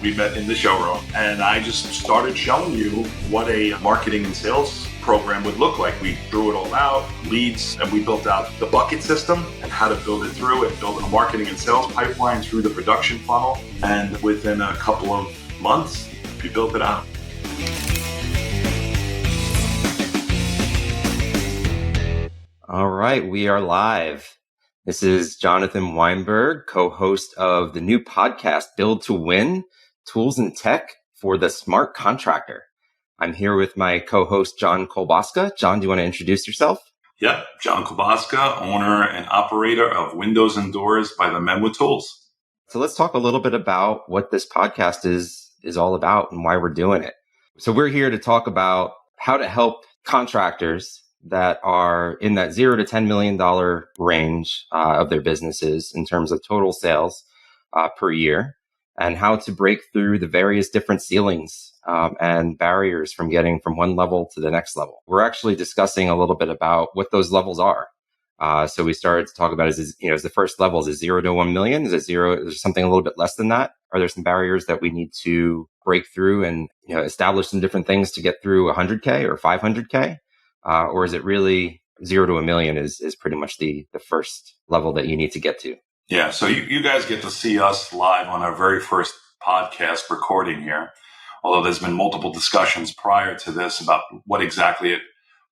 We met in the showroom, and I just started showing you what a marketing and sales program would look like. We drew it all out, leads, and we built out the bucket system and how to build it through it, build a marketing and sales pipeline through the production funnel. And within a couple of months, we built it out. All right, we are live. This is Jonathan Weinberg, co-host of the new podcast, Build to Win, Tools and Tech for the Smart Contractor. I'm here with my co-host, John Kolbaska. John, do you want to introduce yourself? Yep, John Kolbaska, owner and operator of Windows and Doors by the Men with Tools. So let's talk a little bit about what this podcast is all about and why we're doing it. So we're here to talk about how to help contractors that are in that $0 to $10 million range of their businesses in terms of total sales per year, and how to break through the various different ceilings and barriers from getting from one level to the next level. We're actually discussing a little bit about what those levels are. So we started to talk about is the first level, is it 0 to 1 million? Is it zero? Is there something a little bit less than that? Are there some barriers that we need to break through and establish some different things to get through 100K or 500K? Or is it really 0 to 1 million is pretty much the first level that you need to get to? Yeah, so you guys get to see us live on our very first podcast recording here, although there's been multiple discussions prior to this about what exactly it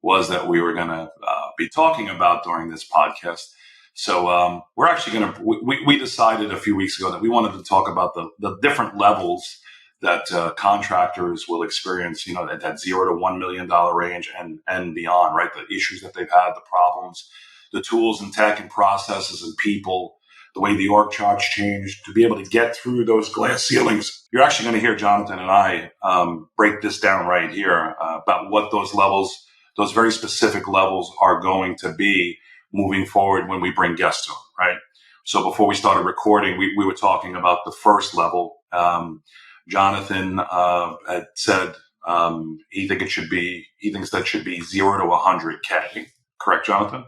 was that we were going to be talking about during this podcast. So we're actually going to, we decided a few weeks ago that we wanted to talk about the different levels that contractors will experience, at that $0 to $1 million range and beyond, right? The issues that they've had, the problems, the tools and tech and processes and people, the way the org chart's changed to be able to get through those glass ceilings. You're actually going to hear Jonathan and I break this down right here about what those levels, those very specific levels are going to be moving forward when we bring guests to them, right? So before we started recording, we were talking about the first level. Jonathan had said he thinks that should be 0 to 100K. Correct, Jonathan?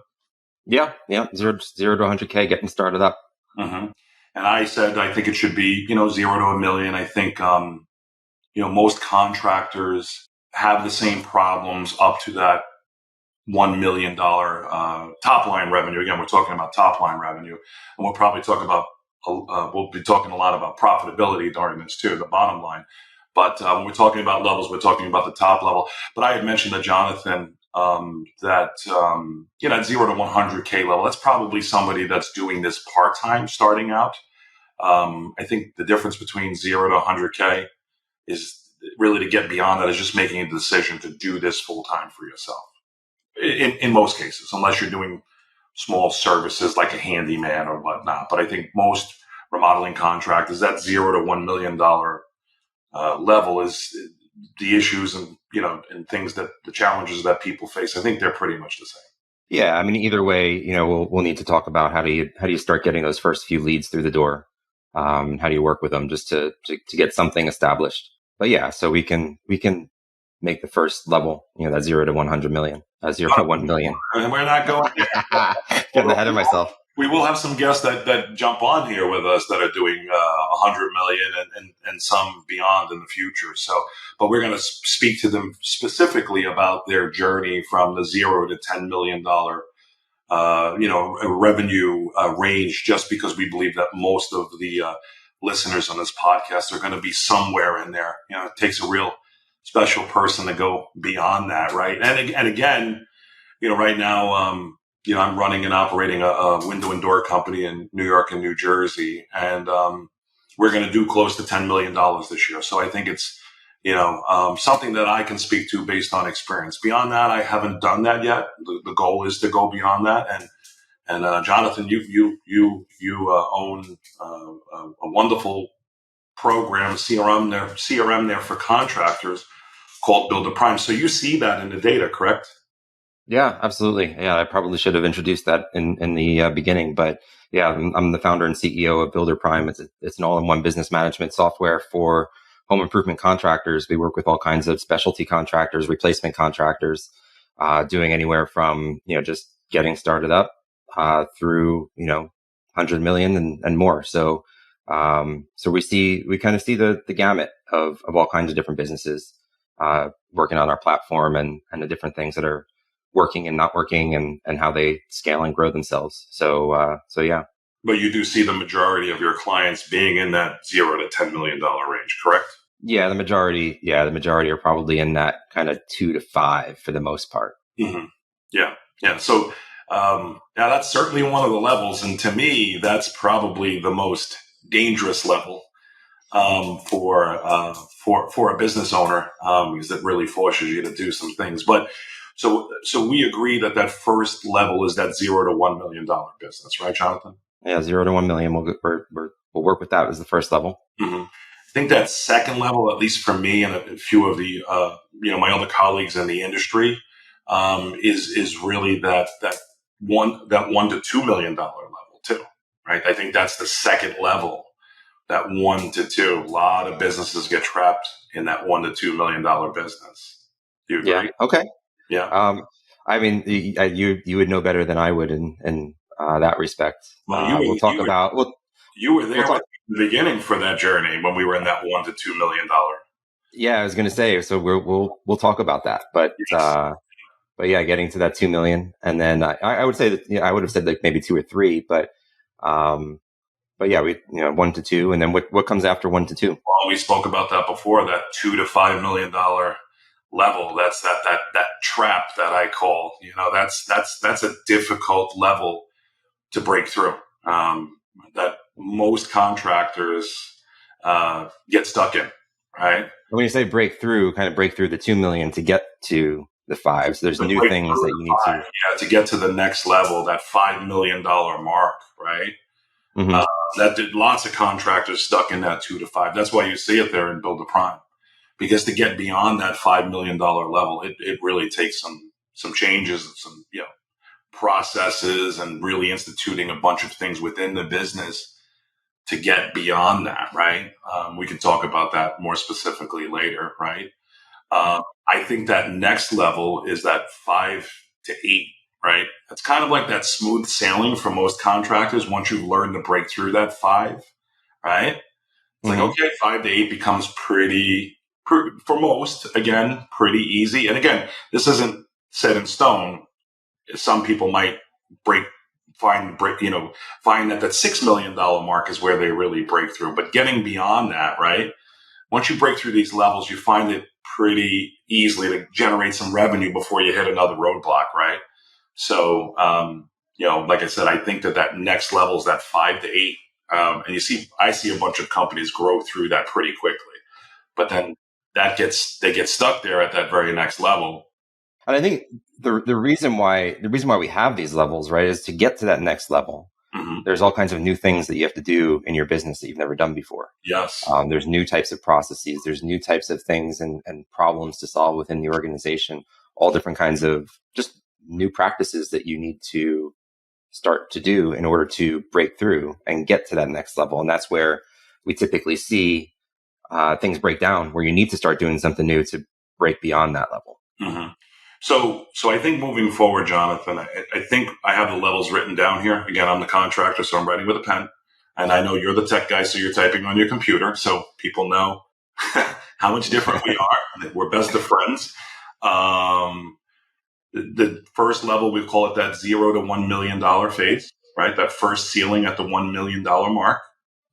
Yeah, 0 to 100K, getting started up. Mm-hmm. And I said I think it should be 0 to 1 million. I think most contractors have the same problems up to that $1 million top line revenue. Again, we're talking about top line revenue, and we'll probably talk about. We'll be talking a lot about profitability during this too, the bottom line. But when we're talking about levels, we're talking about the top level. But I had mentioned to Jonathan that 0 to 100K level, that's probably somebody that's doing this part-time starting out. I think the difference between 0 to 100K is really to get beyond that is just making a decision to do this full-time for yourself. In most cases, unless you're doing small services like a handyman or whatnot. But I think most remodeling contractors, that $0 to $1 million level is the issues and things that the challenges that people face. I think they're pretty much the same. Yeah, I mean, either way, we'll need to talk about how do you start getting those first few leads through the door. How do you work with them just to get something established? But yeah, so we can make the first level, that 0 to 100 million, 0 to 1 million. And we're not going getting ahead of myself. We will have some guests that jump on here with us that are doing 100 million and some beyond in the future. So, but we're going to speak to them specifically about their journey from the 0 to $10 million, revenue range, just because we believe that most of the listeners on this podcast are going to be somewhere in there. It takes a real special person to go beyond that, right? And again, right now, I'm running and operating a window and door company in New York and New Jersey, and we're going to do close to $10 million this year. So I think it's, something that I can speak to based on experience. Beyond that, I haven't done that yet. The goal is to go beyond that. And Jonathan, you own a wonderful program, CRM there for contractors called Builder Prime. So you see that in the data, correct? Yeah, absolutely. Yeah, I probably should have introduced that in the beginning, but yeah, I'm the founder and CEO of Builder Prime. It's an all-in-one business management software for home improvement contractors. We work with all kinds of specialty contractors, replacement contractors, doing anywhere from just getting started up through 100 million and more. So So we kind of see the gamut of all kinds of different businesses, working on our platform and the different things that are working and not working and how they scale and grow themselves. So yeah. But you do see the majority of your clients being in that $0 to $10 million range, correct? Yeah, the majority are probably in that kind of 2 to 5 for the most part. Mm-hmm. Yeah. Yeah. So, now that's certainly one of the levels. And to me, that's probably the most dangerous level, for a business owner, because it really forces you to do some things. But so we agree that that first level is that $0 to $1 million business, right, Jonathan? Yeah, 0 to 1 million. We'll work with that as the first level. Mm-hmm. I think that second level, at least for me and a few of the, my other colleagues in the industry, is really that $1 to $2 million level too, right? I think that's the second level, that 1 to 2. A lot of businesses get trapped in that $1 to $2 million business. Do you agree? Yeah. Okay. Yeah. I mean, you would know better than I would in that respect. Well, We'll talk about. you were We'll there talk. with me in the beginning for that journey when we were in that $1 to $2 million. Yeah, I was going to say. So we'll talk about that, Yes. but yeah, getting to that 2 million, and then I would say that I would have said like maybe 2 or 3, but yeah, we 1 to 2, and then what comes after 1 to 2? Well, we spoke about that before. That $2 to $5 million level. That's that trap that I call. That's a difficult level to break through. That most contractors get stuck in. Right. When you say breakthrough, kind of break through the 2 million to get to the 5. So there's To new break things through that the you need to. to get to the next level, that $5 million mark. Right. Mm-hmm. That did lots of contractors stuck in that 2 to 5. That's why you see it there in Build a Prime, because to get beyond that $5 million level, it really takes some changes and some processes, and really instituting a bunch of things within the business to get beyond that. Right. We can talk about that more specifically later. Right. I think that next level is that 5 to 8. Right. It's kind of like that smooth sailing for most contractors. Once you've learned to break through that 5, right? It's like, Mm-hmm. okay, 5 to 8 becomes for most, again, pretty easy. And again, this isn't set in stone. Some people might find that $6 million mark is where they really break through. But getting beyond that, right? Once you break through these levels, you find it pretty easily to generate some revenue before you hit another roadblock, right? So, like I said, I think that next level is that 5 to 8. And I see a bunch of companies grow through that pretty quickly, but then they get stuck there at that very next level. And I think the reason why we have these levels, right, is to get to that next level. Mm-hmm. There's all kinds of new things that you have to do in your business that you've never done before. Yes. There's new types of processes. There's new types of things and problems to solve within the organization. All different kinds of just new practices that you need to start to do in order to break through and get to that next level. And that's where we typically see things break down, where you need to start doing something new to break beyond that level. Mm-hmm. So I think moving forward, Jonathan, I think I have the levels written down here. Again, I'm the contractor, so I'm writing with a pen. And I know you're the tech guy, so you're typing on your computer. So people know how much different we are. We're best of friends. The first level, we call it that $0 to $1 million phase, right? That first ceiling at the $1 million mark.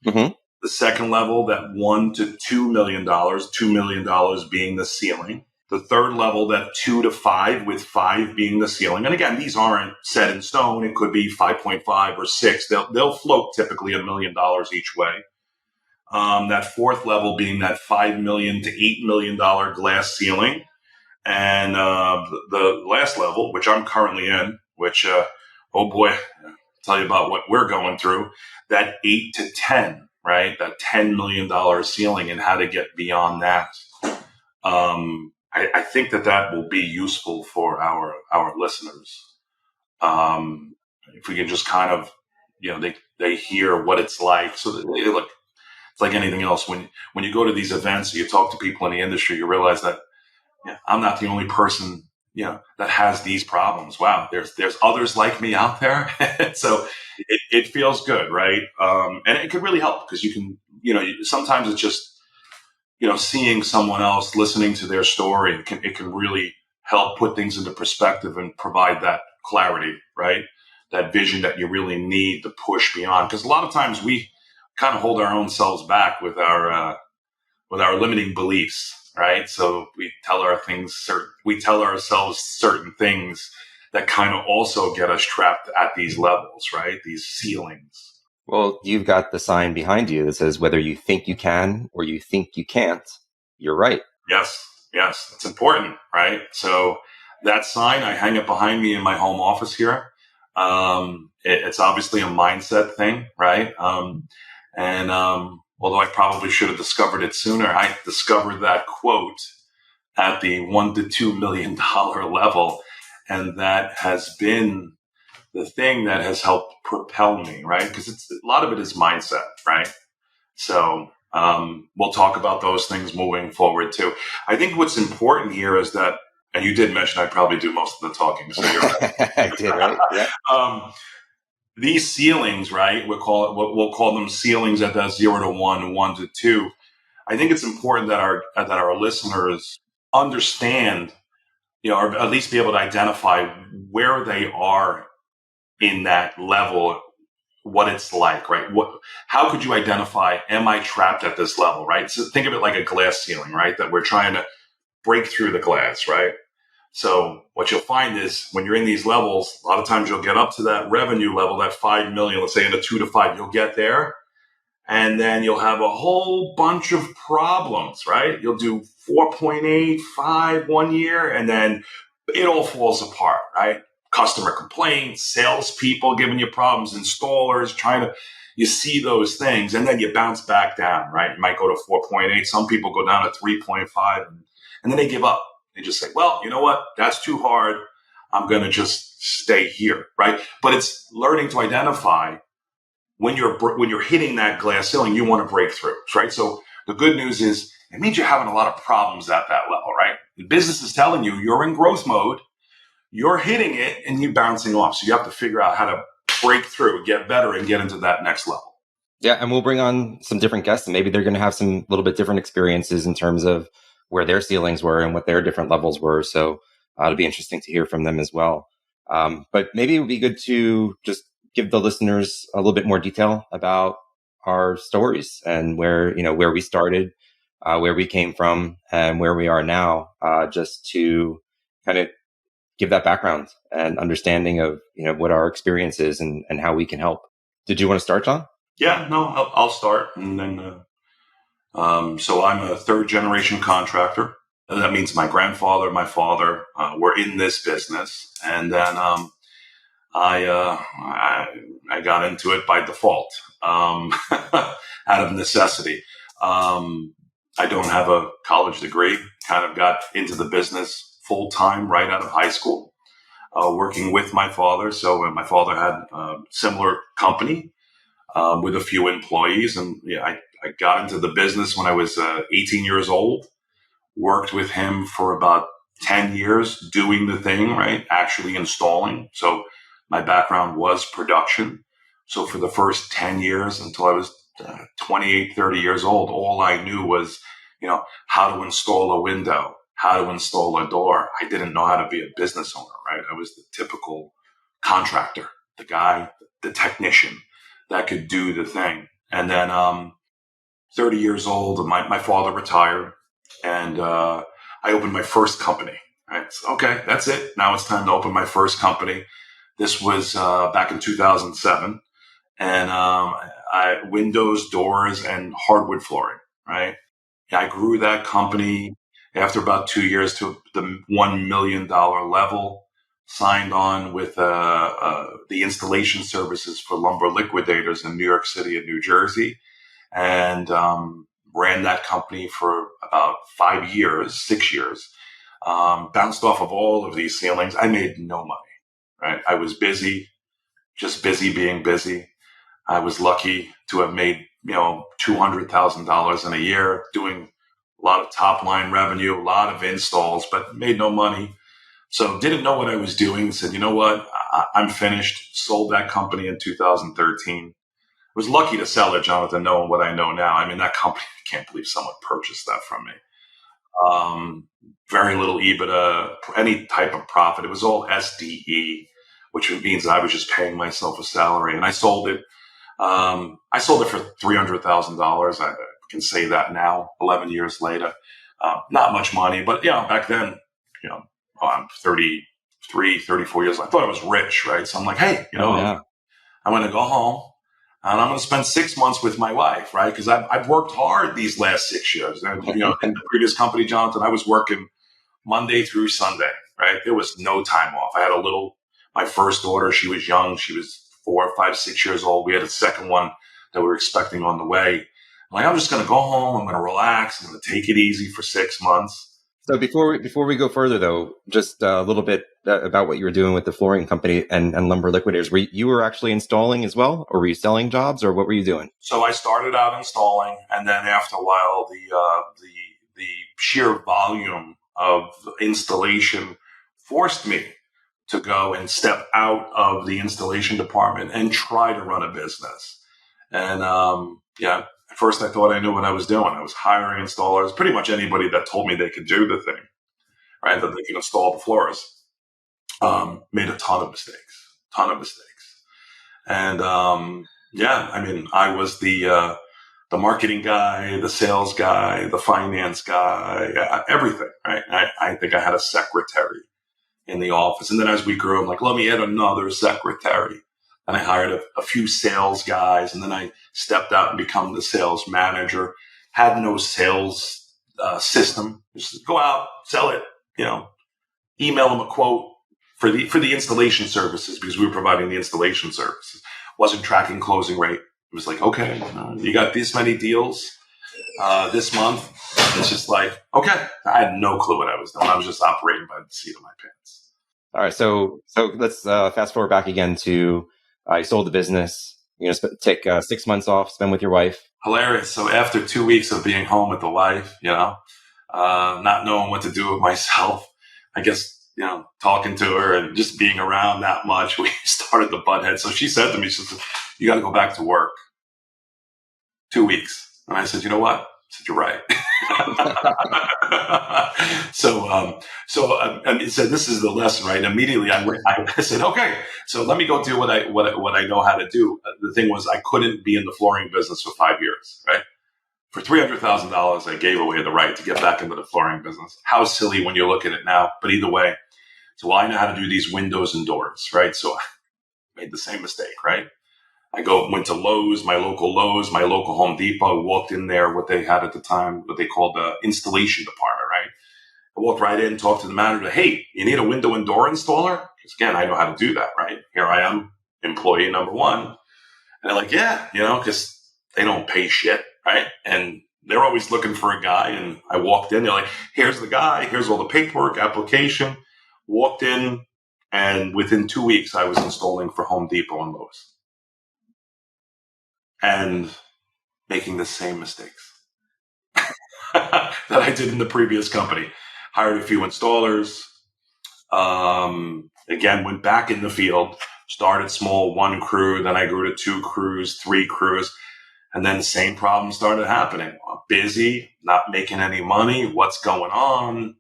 Mm-hmm. The second level, that $1 to $2 million, $2 million being the ceiling. The third level, that 2 to 5, with 5 being the ceiling. And again, these aren't set in stone. It could be 5.5 or 6. They'll float typically $1 million each way. That fourth level being that $5 million to $8 million glass ceiling. And the last level, which I'm currently in, which, oh boy, I'll tell you about what we're going through, that 8 to 10, right? That $10 million ceiling, and how to get beyond that. I think that will be useful for our listeners. If we can just kind of, they hear what it's like. So look, it's like anything else. When you go to these events, you talk to people in the industry, you realize that I'm not the only person that has these problems. Wow, there's others like me out there. So it feels good, right? And it could really help because you can, sometimes it's just, seeing someone else, listening to their story, it can really help put things into perspective and provide that clarity, right? That vision that you really need to push beyond. Because a lot of times we kind of hold our own selves back with our limiting beliefs, right? So we tell ourselves certain things that kind of also get us trapped at these levels, right? These ceilings. Well, you've got the sign behind you that says whether you think you can or you think you can't, you're right. Yes, it's important, right? So that sign, I hang it behind me in my home office here. It's obviously a mindset thing, right? And although I probably should have discovered it sooner, I discovered that quote at the $1 to $2 million level, and that has been the thing that has helped propel me, right? Because a lot of it is mindset, right? So we'll talk about those things moving forward too. I think what's important here is that, and you did mention I probably do most of the talking, so you're right. I did, right? Yeah. These ceilings, right? We'll call them ceilings at that 0 to 1, 1 to 2. I think it's important that our listeners understand, or at least be able to identify where they are in that level, what it's like, right? How could you identify, am I trapped at this level, right? So think of it like a glass ceiling, right? That we're trying to break through the glass, right? So what you'll find is when you're in these levels, a lot of times you'll get up to that revenue level, that 5 million, let's say in a 2 to 5, you'll get there. And then you'll have a whole bunch of problems, right? You'll do 4.85 1 year, and then it all falls apart, right? Customer complaints, salespeople giving you problems, installers you see those things, and then you bounce back down, right? You might go to 4.8. Some people go down to 3.5, and then they give up. They just say, well, you know what? That's too hard. I'm going to just stay here, right? But it's learning to identify when you're hitting that glass ceiling, you want to break through, right? So the good news is it means you're having a lot of problems at that level, right? The business is telling you you're in growth mode, you're hitting it, and you're bouncing off. So you have to figure out how to break through, get better, and get into that next level. Yeah, and we'll bring on some different guests, and maybe they're going to have some little bit different experiences in terms of where their ceilings were and what their different levels were. So it'll be interesting to hear from them as well. But maybe it would be good to just give the listeners a little bit more detail about our stories and where we started, where we came from, and where we are now, just to kind of give that background and understanding of what our experience is and how we can help. Did you want to start, John? Yeah, no, I'll start, and then so I'm a third generation contractor. That means my grandfather, my father were in this business, and then I got into it by default, out of necessity. I don't have a college degree. Kind of got into the business full time right out of high school, working with my father. So my father had a similar company with a few employees, and I got into the business when I was 18 years old. Worked with him for about 10 years doing the thing, right? Actually installing. So my background was production. So for the first 10 years until I was 28, 30 years old, all I knew was, how to install a window, how to install a door. I didn't know how to be a business owner, right? I was the typical contractor, the guy, the technician that could do the thing. And then 30 years old, my father retired, and I opened my first company. Right? So, okay, that's it. Now it's time to open my first company. This was back in 2007, and windows, doors, and hardwood flooring. Right? I grew that company after about 2 years to the $1 million level. Signed on with the installation services for lumber liquidators in New York City and New Jersey, and ran that company for about 5 years, 6 years. Bounced off of all of these ceilings. I made no money. Right? I was busy, just busy being busy. I was lucky to have made $200,000 in a year, doing a lot of top line revenue, a lot of installs, but made no money. So didn't know what I was doing. Said, you know what? I'm finished. Sold that company in 2013. Was lucky to sell it, Jonathan, knowing what I know now. I mean, that company, I can't believe someone purchased that from me. Very little EBITDA, any type of profit. It was all SDE, which means I was just paying myself a salary. And I sold it. I sold it for $300,000. I can say that now, 11 years later. Not much money, but back then, I'm 33, 34 years old. I thought I was rich, right? So I'm like, hey, I'm going to go home and I'm going to spend 6 months with my wife, right? Because I've worked hard these last 6 years. And, in the previous company, Jonathan, I was working Monday through Sunday, right? There was no time off. I had my first daughter, she was young. She was 4, 5, 6 years old. We had a second one that we were expecting on the way. I'm just going to go home. I'm going to relax. I'm going to take it easy for 6 months. So before we go further, though, just a little bit about what you were doing with the flooring company and lumber liquidators. You were actually installing as well, or were you selling jobs, or what were you doing? So I started out installing, and then after a while, the sheer volume of installation forced me to go and step out of the installation department and try to run a business. And at first I thought I knew what I was doing. I was hiring installers, pretty much anybody that told me they could do the thing, right? That they could install the floors. Made a ton of mistakes. And I was the marketing guy, the sales guy, the finance guy, everything, right? I think I had a secretary in the office. And then as we grew, I'm like, let me add another secretary. And I hired a few sales guys, and then I stepped out and become the sales manager. Had no sales system. Just go out, sell it, email them a quote for the installation services, because we were providing the installation services. Wasn't tracking closing rate. It was like, okay, you got this many deals this month. It's just like, okay. I had no clue what I was doing. I was just operating by the seat of my pants. All right, so let's fast forward back again to you sold the business. You're going to take 6 months off, spend with your wife. Hilarious. So after 2 weeks of being home with the wife, not knowing what to do with myself, I guess, talking to her and just being around that much, we started to butt heads. So she said to me, she said, you got to go back to work. 2 weeks. And I said, you know what? I said, you're right. So this is the lesson, right? Immediately I said, okay, so let me go do what I know how to do. The thing was, I couldn't be in the flooring business for 5 years, right? For $300,000, I gave away the right to get back into the flooring business. How silly when you look at it now, but either way. So I know how to do these windows and doors, right? So I made the same mistake, right? I went to Lowe's, my local Home Depot, walked in there, what they had at the time, what they called the installation department, right? I walked right in, talked to the manager, hey, you need a window and door installer? Because again, I know how to do that, right? Here I am, employee number one. And they're like, yeah, because they don't pay shit, right? And they're always looking for a guy. And I walked in, they're like, here's the guy, here's all the paperwork, application. Walked in, and within 2 weeks, I was installing for Home Depot and Lowe's. And making the same mistakes that I did in the previous company. Hired a few installers. Again, went back in the field, started small, 1 crew. Then I grew to 2 crews, 3 crews. And then the same problem started happening. I'm busy, not making any money. What's going on?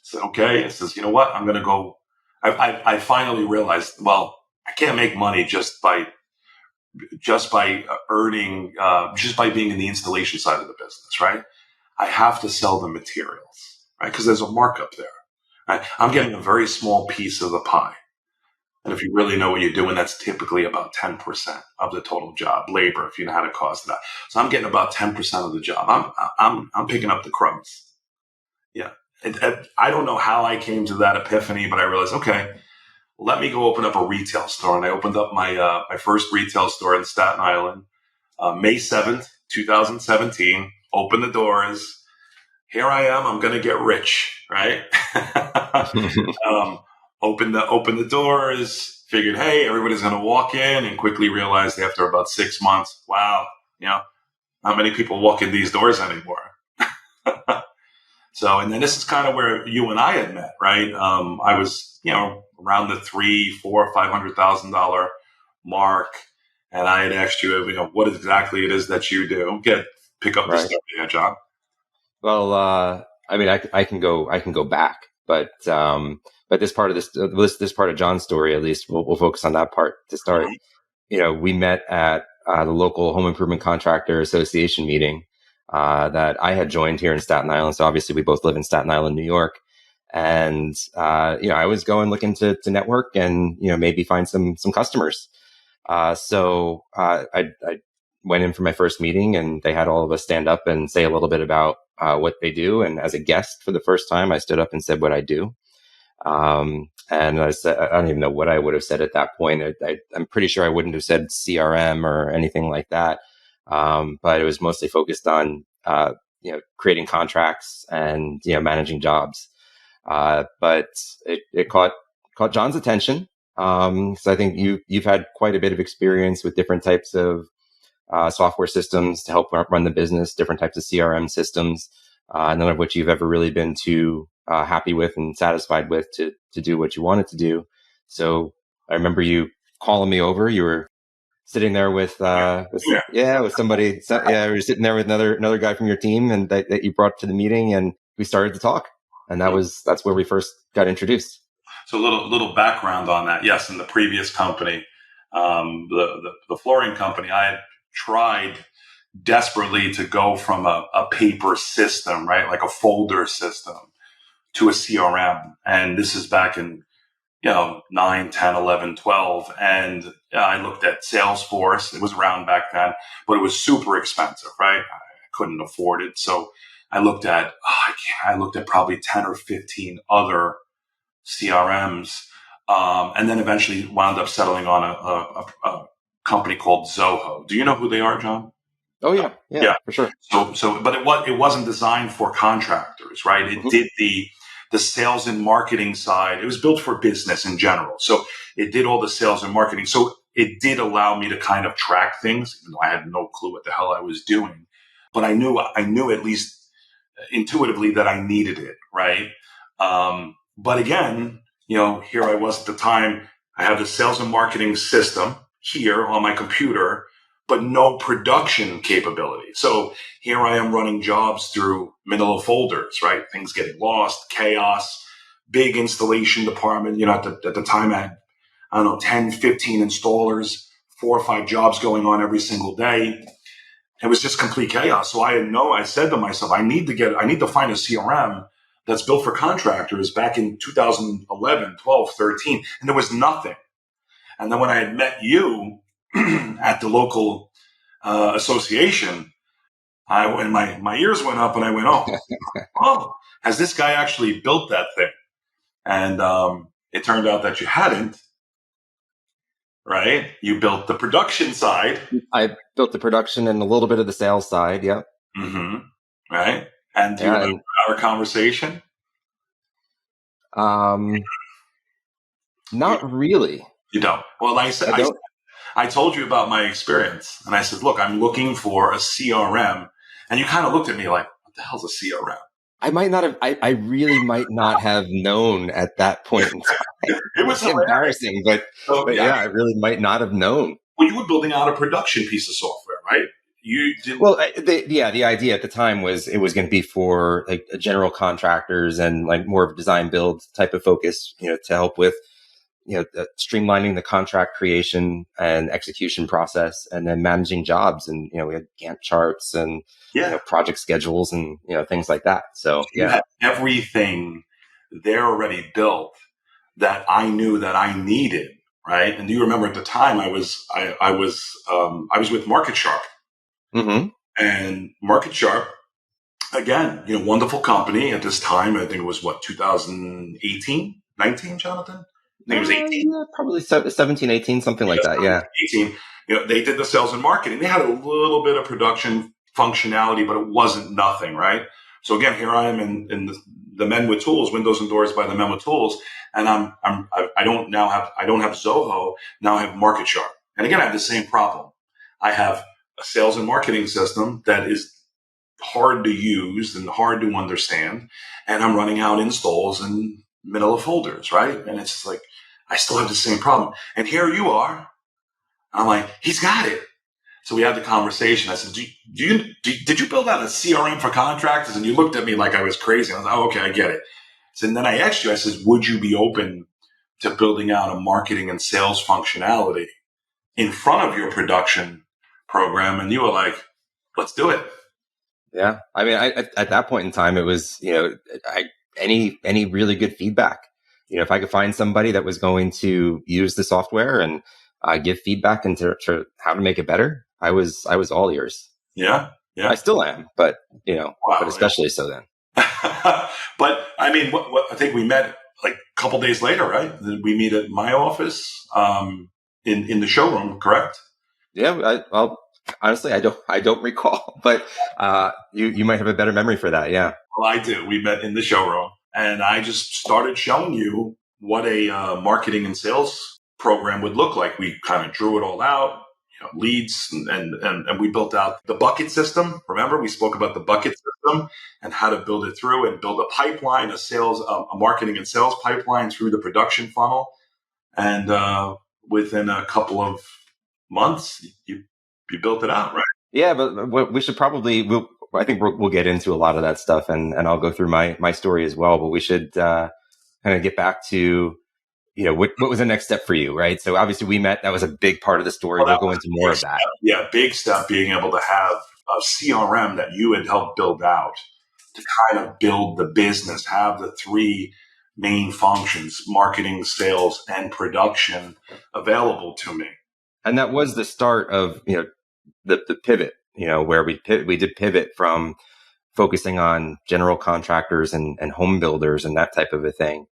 So, okay. It says, you know what? I'm going to go. I finally realized, well, I can't make money just by earning, just by being in the installation side of the business, right? I have to sell the materials, right? Because there's a markup there, right? I'm getting a very small piece of the pie. And if you really know what you're doing, that's typically about 10% of the total job, labor, if you know how to cost that. So I'm getting about 10% of the job. I'm picking up the crumbs. Yeah. I don't know how I came to that epiphany, but I realized, okay, let me go open up a retail store. And I opened up my first retail store in Staten Island, May 7th, 2017. Open the doors. Here I am. I'm going to get rich, right? Open the doors. Figured, hey, everybody's going to walk in, and quickly realized after about 6 months, wow, not many people walk in these doors anymore. So, and then this is kind of where you and I had met, right? I was, around the $300,000, $400,000, $500,000 mark. And I had asked you, what exactly it is that you do. Pick up the Right. story here, John. Well, I mean, I can go back, but this part of this part of John's story, at least, we'll focus on that part to start. We met at the local Home Improvement Contractor Association meeting that I had joined here in Staten Island. So obviously, we both live in Staten Island, New York, and I was going looking to network and maybe find some customers. So I went in for my first meeting, and they had all of us stand up and say a little bit about what they do. And as a guest for the first time, I stood up and said what I do. And I said, I don't even know what I would have said at that point. I'm pretty sure I wouldn't have said CRM or anything like that. But it was mostly focused on, creating contracts and, managing jobs. But it caught John's attention. So I think you've had quite a bit of experience with different types of software systems to help run the business, different types of CRM systems, none of which you've ever really been too happy with and satisfied with to do what you wanted to do. So I remember you calling me over. You were sitting there with somebody. We were sitting there with another guy from your team, and that you brought to the meeting, and we started to talk, and that's where we first got introduced. So a little background on that. Yes, in the previous company, the flooring company, I had tried desperately to go from a paper system, right, like a folder system, to a CRM. And this is back in 9, 10, 11, 12. And I looked at Salesforce. It was around back then, but it was super expensive, right? I couldn't afford it. So I looked at probably 10 or 15 other CRMs, and then eventually wound up settling on a company called Zoho. Do you know who they are, John? Oh yeah, for sure. But it wasn't designed for contractors, right? It did the sales and marketing side. It was built for business in general, so it did all the sales and marketing. So it did allow me to kind of track things, even though I had no clue what the hell I was doing. But I knew at least intuitively that I needed it, right? But again, here I was at the time. I have the sales and marketing system here on my computer, but no production capability. So here I am running jobs through manila folders, right? Things getting lost, chaos, big installation department. At the time I had, 10, 15 installers, 4 or 5 jobs going on every single day. It was just complete chaos. So I said to myself, I need to find a CRM that's built for contractors back in 2011, 12, 13. And there was nothing. And then when I had met you at the local association, my ears went up and I went, oh, has this guy actually built that thing? And it turned out that you hadn't. Right? You built the production side. I built the production and a little bit of the sales side. Yep. Mm-hmm. Right? And do you remember our conversation? Not really. You don't. Well, I told you about my experience, and I said, look, I'm looking for a CRM. And you kind of looked at me like, what the hell's a CRM? I really might not have known at that point in time. It was embarrassing, but I really might not have known. Well, you were building out a production piece of software, right? You did. Well, the idea at the time was it was going to be for like general contractors and like more of a design build type of focus, to help with, streamlining the contract creation and execution process, and then managing jobs. And, we had Gantt charts and project schedules and, things like that. So you had everything there already built that I knew that I needed. Right. And do you remember at the time I was with Market Sharp. Mm-hmm. And Market Sharp, again, wonderful company at this time. I think it was 2018, 19, Jonathan? I think it was 18. Yeah, probably 17, 18, something like that. Yeah. 18. They did the sales and marketing. They had a little bit of production functionality, but it wasn't nothing, right? So again, here I am in the Men with Tools, Windows and Doors by the Men with Tools, and I don't have Zoho. Now I have Market Sharp, and again I have the same problem. I have a sales and marketing system that is hard to use and hard to understand. And I'm running out installs in manila folders, right? And it's just like, I still have the same problem. And here you are. I'm like, he's got it. So we had the conversation. I said, did you build out a CRM for contractors? And you looked at me like I was crazy. I was like, oh, okay, I get it. So and then I asked you, I said, would you be open to building out a marketing and sales functionality in front of your production program? And you were like, let's do it. Yeah. I mean, at that point in time, it was, any really good feedback, if I could find somebody that was going to use the software and give feedback into how to make it better, I was all ears. Yeah. Yeah. I still am, but, wow, but especially so then. But I mean, what I think we met like a couple days later, right? We meet at my office, in the showroom, correct? Yeah. Well, honestly, I don't recall, but you might have a better memory for that. Yeah. Well, I do. We met in the showroom, and I just started showing you what a marketing and sales program would look like. We kind of drew it all out, leads, and we built out the bucket system. Remember, we spoke about the bucket system and how to build it through and build a pipeline, a marketing and sales pipeline through the production funnel. And within a couple of months, you built it out, right? Yeah, but we should probably, I think we'll get into a lot of that stuff, and I'll go through my story as well. But we should kind of get back to, what was the next step for you, right? So obviously we met. That was a big part of the story. We'll go into more of that. Yeah, big step, being able to have a CRM that you had helped build out to kind of build the business, have the three main functions, marketing, sales, and production, available to me. And that was the start of, the pivot, where we did pivot from focusing on general contractors and home builders and that type of a thing,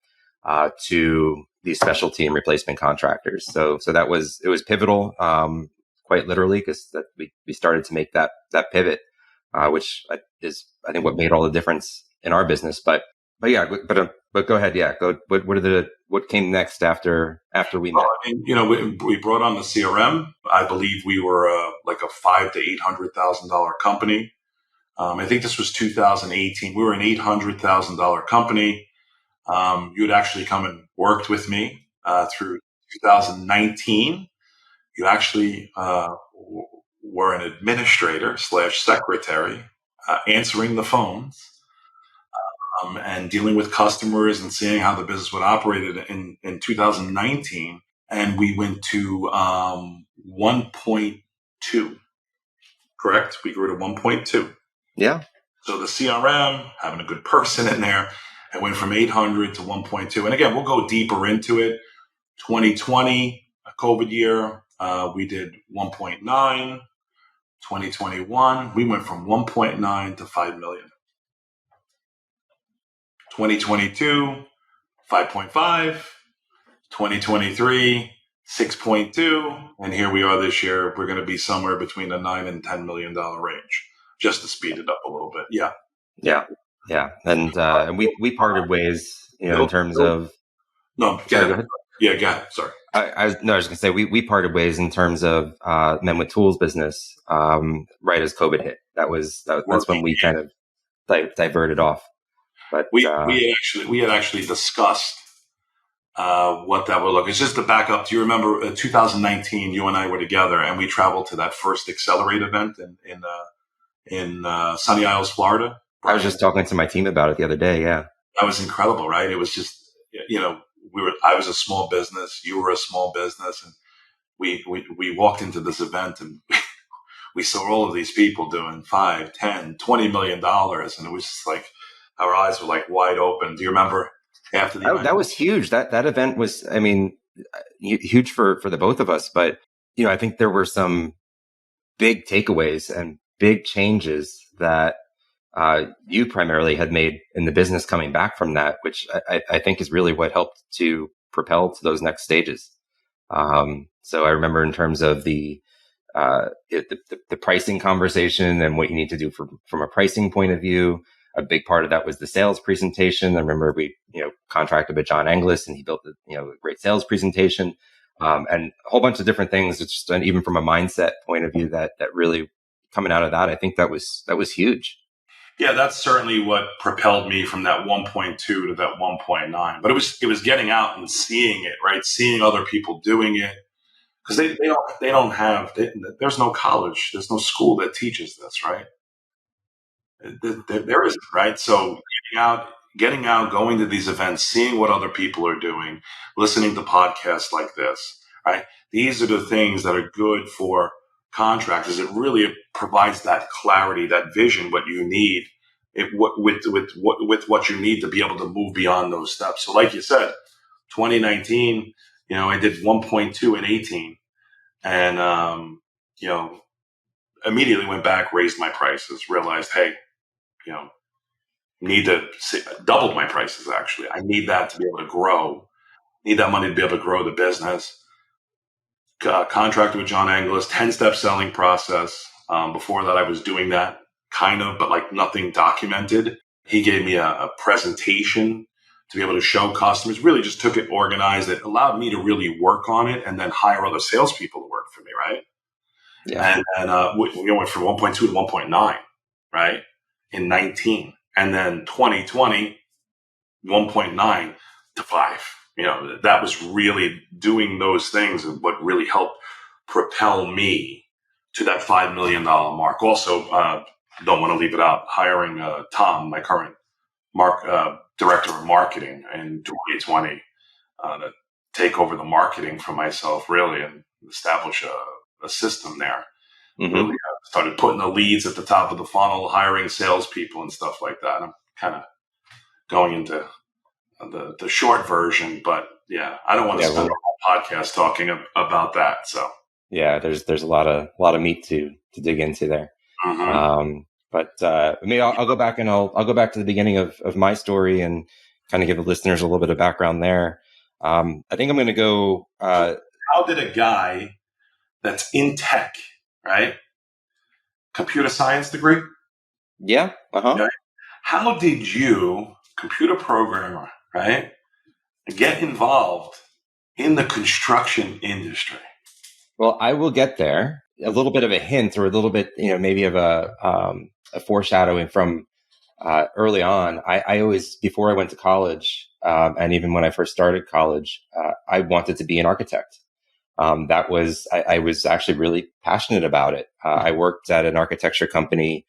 to these specialty and replacement contractors. So it was pivotal, quite literally, because we started to make that pivot, which is, I think, what made all the difference in our business. But go ahead. Yeah. What came next after we met? We brought on the CRM. I believe we were like a $500,000 to $800,000 company. I think this was 2018. We were an $800,000 company. You had actually come and worked with me through 2019. You actually were an administrator / secretary, answering the phones, and dealing with customers and seeing how the business would operate in 2019. And we went to 1.2, correct? We grew to 1.2. Yeah. So the CRM, having a good person in there, I went from 800 to 1.2. And again, we'll go deeper into it. 2020, a COVID year, we did 1.9. 2021, we went from 1.9 to 5 million. 2022, 5.5. 2023, 6.2. And here we are this year. We're going to be somewhere between the $9 and $10 million range, just to speed it up a little bit. Yeah. Yeah. Yeah. And we parted ways, in terms of. No, go ahead. Yeah, go ahead. Sorry. I was going to say, we parted ways in terms of Men with Tools business, right as COVID hit. That's when we kind of diverted off. But we had actually discussed what that would look. It's just to back up. Do you remember 2019? You and I were together, and we traveled to that first Accelerate event in Sunny Isles, Florida. I was just talking to my team about it the other day. Yeah, that was incredible, right? It was just, I was a small business, you were a small business, and we walked into this event, and we saw all of these people doing $5, $10, $20 million, and it was just like our eyes were like wide open. Do you remember? After the event? That was huge. That event was, I mean, huge for the both of us. But I think there were some big takeaways and big changes that you primarily had made in the business coming back from that, which I think is really what helped to propel to those next stages. So I remember in terms of the pricing conversation and what you need to do from a pricing point of view. A big part of that was the sales presentation. I remember we, contracted with John Englis, and he built a great sales presentation, and a whole bunch of different things. It's just, and even from a mindset point of view, that really coming out of that, I think that was huge. Yeah, that's certainly what propelled me from that 1.2 to that 1.9. But it was getting out and seeing it, right? Seeing other people doing it, because they don't have there's no college, there's no school that teaches this, right? There isn't, right? So getting out, going to these events, seeing what other people are doing, listening to podcasts like this, right? These are the things that are good for contractors. It really provides that clarity, that vision, what you need, with what you need to be able to move beyond those steps. So, like you said, 2019, I did 1.2 in 18, and you know, immediately went back, raised my prices, realized, hey, you know, need to doubled my prices. Actually, I need that to be able to grow. Need that money to be able to grow the business. Contracted with John Angelis, 10-step selling process. Before that, I was doing that kind of, but like nothing documented. He gave me a presentation to be able to show customers. Really, just took it, organized it, allowed me to really work on it, and then hire other salespeople to work for me. Right. Yeah. And we went from 1.2 to 1.9, right, in 19. And then 2020, 1.9 to 5. That was really doing those things and what really helped propel me to that $5 million mark. Also, don't want to leave it out, hiring Tom, my current director of marketing in 2020, to take over the marketing for myself, really, and establish a system there. Really started putting the leads at the top of the funnel, hiring salespeople and stuff like that. I'm kind of going into the short version, but yeah, I don't want to spend a whole podcast talking about that. So yeah, there's a lot of meat to dig into there. But maybe I'll go back and I'll go back to the beginning of my story and kind of give the listeners a little bit of background there. I think I'm going to go. How did a guy that's in tech, right, computer science degree? Yeah. Right? How did you, computer programmer, right, get involved in the construction industry? Well, I will get there. A little bit of a hint, or a little bit, maybe of a foreshadowing from early on. I always, before I went to college, and even when I first started college, I wanted to be an architect. I was actually really passionate about it. I worked at an architecture company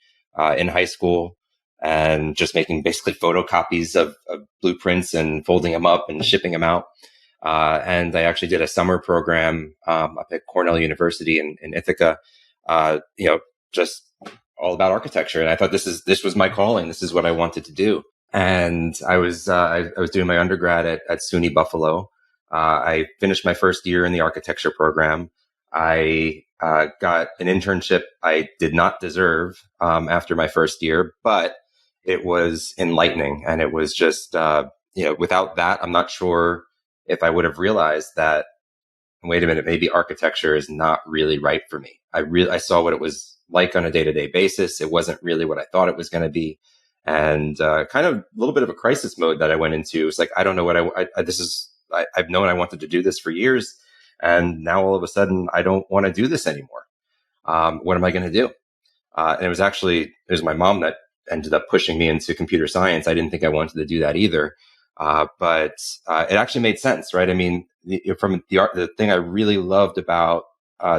in high school, and just making basically photocopies of blueprints and folding them up and shipping them out. And I actually did a summer program up at Cornell University in Ithaca, just all about architecture. And I thought this was my calling. This is what I wanted to do. And I was doing my undergrad at SUNY Buffalo. I finished my first year in the architecture program. I got an internship I did not deserve after my first year, but it was enlightening. And it was just, without that, I'm not sure if I would have realized that, wait a minute, maybe architecture is not really right for me. I saw what it was like on a day-to-day basis. It wasn't really what I thought it was going to be. And kind of a little bit of a crisis mode that I went into. It's like, I don't know what I've known I wanted to do this for years. And now all of a sudden, I don't want to do this anymore. What am I going to do? And it was my mom that ended up pushing me into computer science. I didn't think I wanted to do that either. But it actually made sense, right? I mean, from the thing I really loved about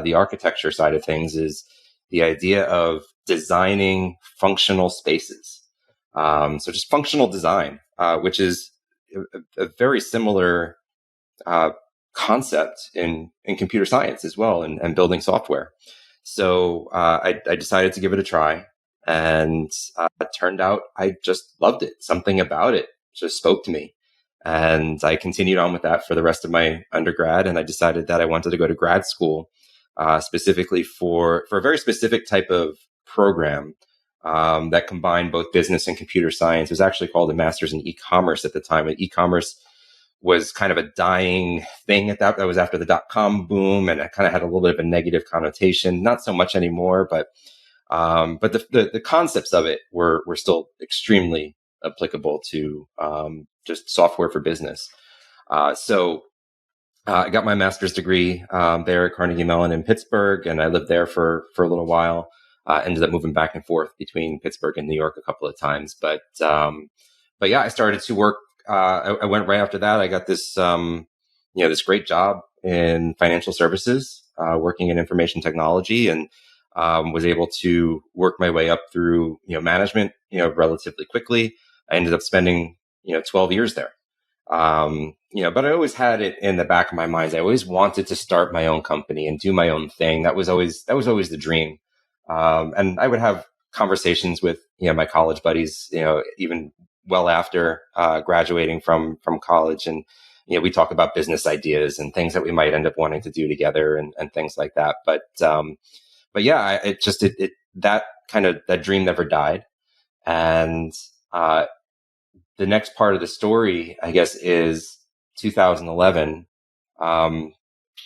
the architecture side of things is the idea of designing functional spaces. So just functional design, which is a very similar concept in computer science as well, and building software. So I decided to give it a try, and it turned out I just loved it. Something about it just spoke to me. And I continued on with that for the rest of my undergrad. And I decided that I wanted to go to grad school, specifically for a very specific type of program that combined both business and computer science. It was actually called a master's in e-commerce at the time. And e-commerce was kind of a dying thing at that. That was after the dot-com boom, and it kind of had a little bit of a negative connotation. Not so much anymore, but the concepts of it were still extremely applicable to just software for business. So I got my master's degree there at Carnegie Mellon in Pittsburgh, and I lived there for a little while. Ended up moving back and forth between Pittsburgh and New York a couple of times. But yeah, I started to work. I went right after that. I got this, this great job in financial services, working in information technology, and was able to work my way up through, management, relatively quickly. I ended up spending, 12 years there. But I always had it in the back of my mind. I always wanted to start my own company and do my own thing. That was always the dream. And I would have conversations with, my college buddies, even well after, graduating from college. And, we talk about business ideas and things that we might end up wanting to do together and things like that. But yeah, that dream never died. And, the next part of the story, I guess, is 2011. My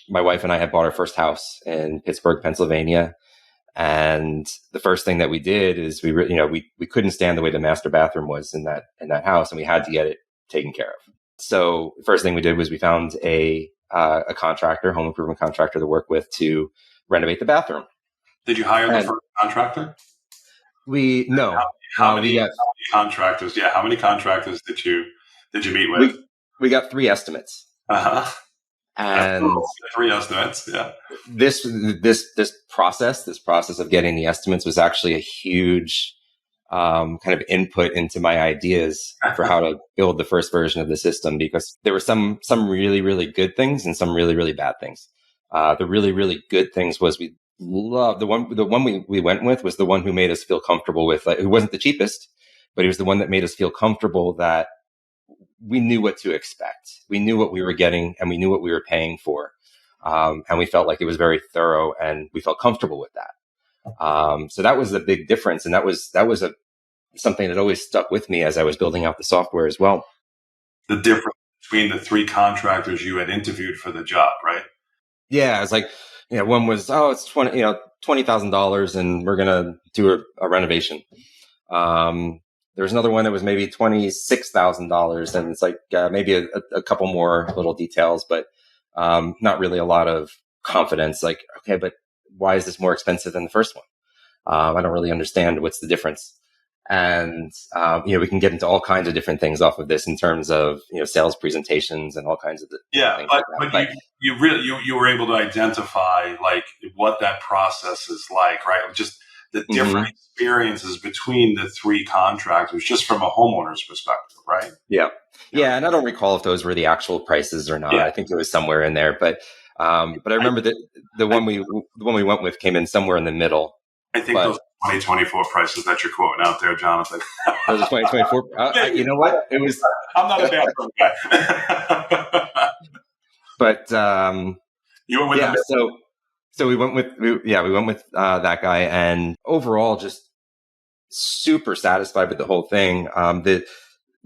wife and I had bought our first house in Pittsburgh, Pennsylvania. And the first thing that we did is we couldn't stand the way the master bathroom was in that house, and we had to get it taken care of. So the first thing we did was we found a contractor, home improvement contractor to work with to renovate the bathroom. Did you hire the first contractor? No. How many contractors? Yeah, how many contractors did you meet with? We got 3 estimates. And cool. 3 estimates. Yeah. This process of getting the estimates was actually a huge kind of input into my ideas for how to build the first version of the system, because there were some really, really good things and some really, really bad things. The really, really good things was we loved the one we went with was the one who made us feel comfortable with, who wasn't the cheapest, but he was the one that made us feel comfortable that we knew what to expect. We knew what we were getting and we knew what we were paying for. And we felt like it was very thorough and we felt comfortable with that. So that was the big difference. And that was something that always stuck with me as I was building out the software as well. The difference between the 3 contractors you had interviewed for the job, right? Yeah. It's like, one was, it's $20,000 and we're going to do a renovation. There's another one that was maybe $26,000, and it's like maybe a couple more little details, but not really a lot of confidence. Like, okay, but why is this more expensive than the first one? I don't really understand what's the difference. And we can get into all kinds of different things off of this in terms of sales presentations and all kinds of things. But you were able to identify like what that process is like, right? Just the different experiences between the 3 contractors, just from a homeowner's perspective, right? Yeah. And I don't recall if those were the actual prices or not. Yeah. I think it was somewhere in there, but I remember that the one we went with came in somewhere in the middle. I think those 2024 prices that you're quoting out there, Jonathan. Those are 2024. You know what? It was. I'm not a bathroom guy. But you went with them. So we went with that guy, and overall just super satisfied with the whole thing.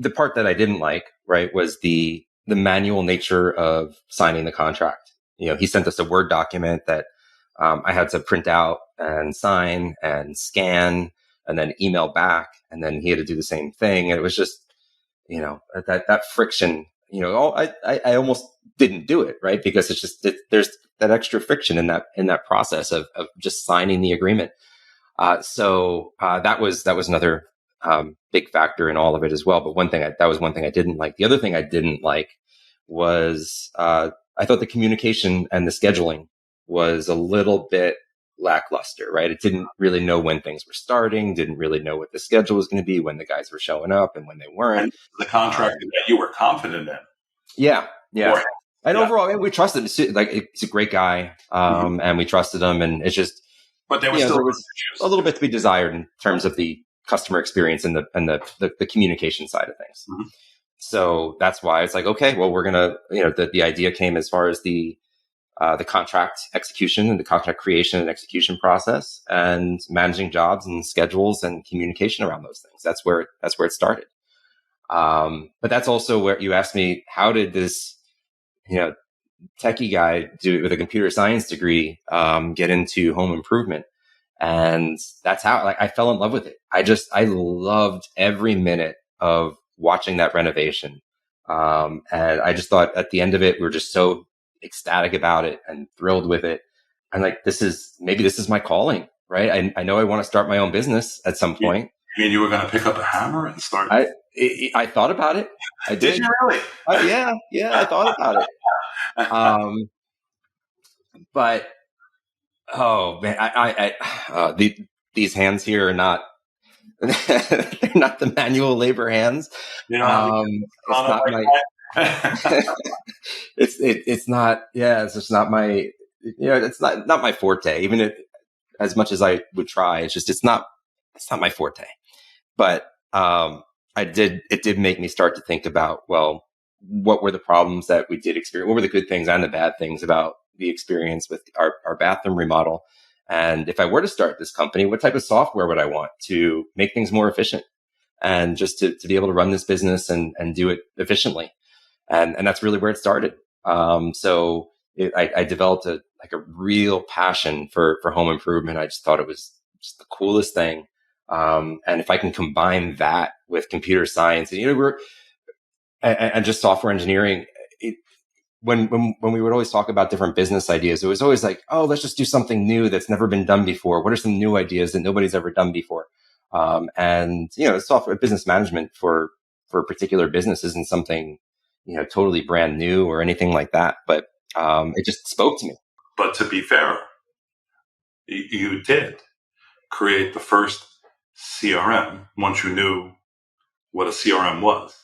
The part that I didn't like, right, was the manual nature of signing the contract. He sent us a Word document that I had to print out and sign and scan and then email back, and then he had to do the same thing. And it was just, that friction. I almost didn't do it, right? Because it's just there's that extra friction in that process of just signing the agreement. So that was another big factor in all of it as well. But that was one thing I didn't like. The other thing I didn't like was I thought the communication and the scheduling was a little bit lackluster, right? It didn't really know when things were starting, didn't really know what the schedule was going to be, when the guys were showing up and when they weren't. And the contractor that you were confident in. Yeah. And overall, we trusted him. Like, he's a great guy, and we trusted him. And it's just, but there was a little bit to be desired in terms of the customer experience and the communication side of things. Mm-hmm. So that's why it's like, okay, well, we're gonna, the idea came as far as the contract execution and the contract creation and execution process, and managing jobs and schedules and communication around those things. That's where it started. But that's also where you asked me, how did this, techie guy with a computer science degree, get into home improvement? And that's how, I fell in love with it. I loved every minute of watching that renovation. And I just thought at the end of it, we were just so ecstatic about it and thrilled with it. And this is my calling. right? I know I want to start my own business at some point. You mean you were going to pick up a hammer and start? I thought about it. I did. Did you really? Yeah, I thought about it. But oh man, these hands here are not. They're not the manual labor hands. You know, it's not my. It's not. Yeah, it's just not my. It's not my forte. Even as much as I would try, it's not my forte. But it did make me start to think about, well, what were the problems that we did experience? What were the good things and the bad things about the experience with our bathroom remodel? And if I were to start this company, what type of software would I want to make things more efficient and just to be able to run this business and do it efficiently? And that's really where it started. I developed a real passion for home improvement. I just thought it was just the coolest thing. And if I can combine that with computer science and just software engineering, when we would always talk about different business ideas, it was always like, oh, let's just do something new that's never been done before. What are some new ideas that nobody's ever done before? Software business management for a particular business isn't something, totally brand new or anything like that. But it just spoke to me. But to be fair, you did create the first CRM once you knew what a CRM was.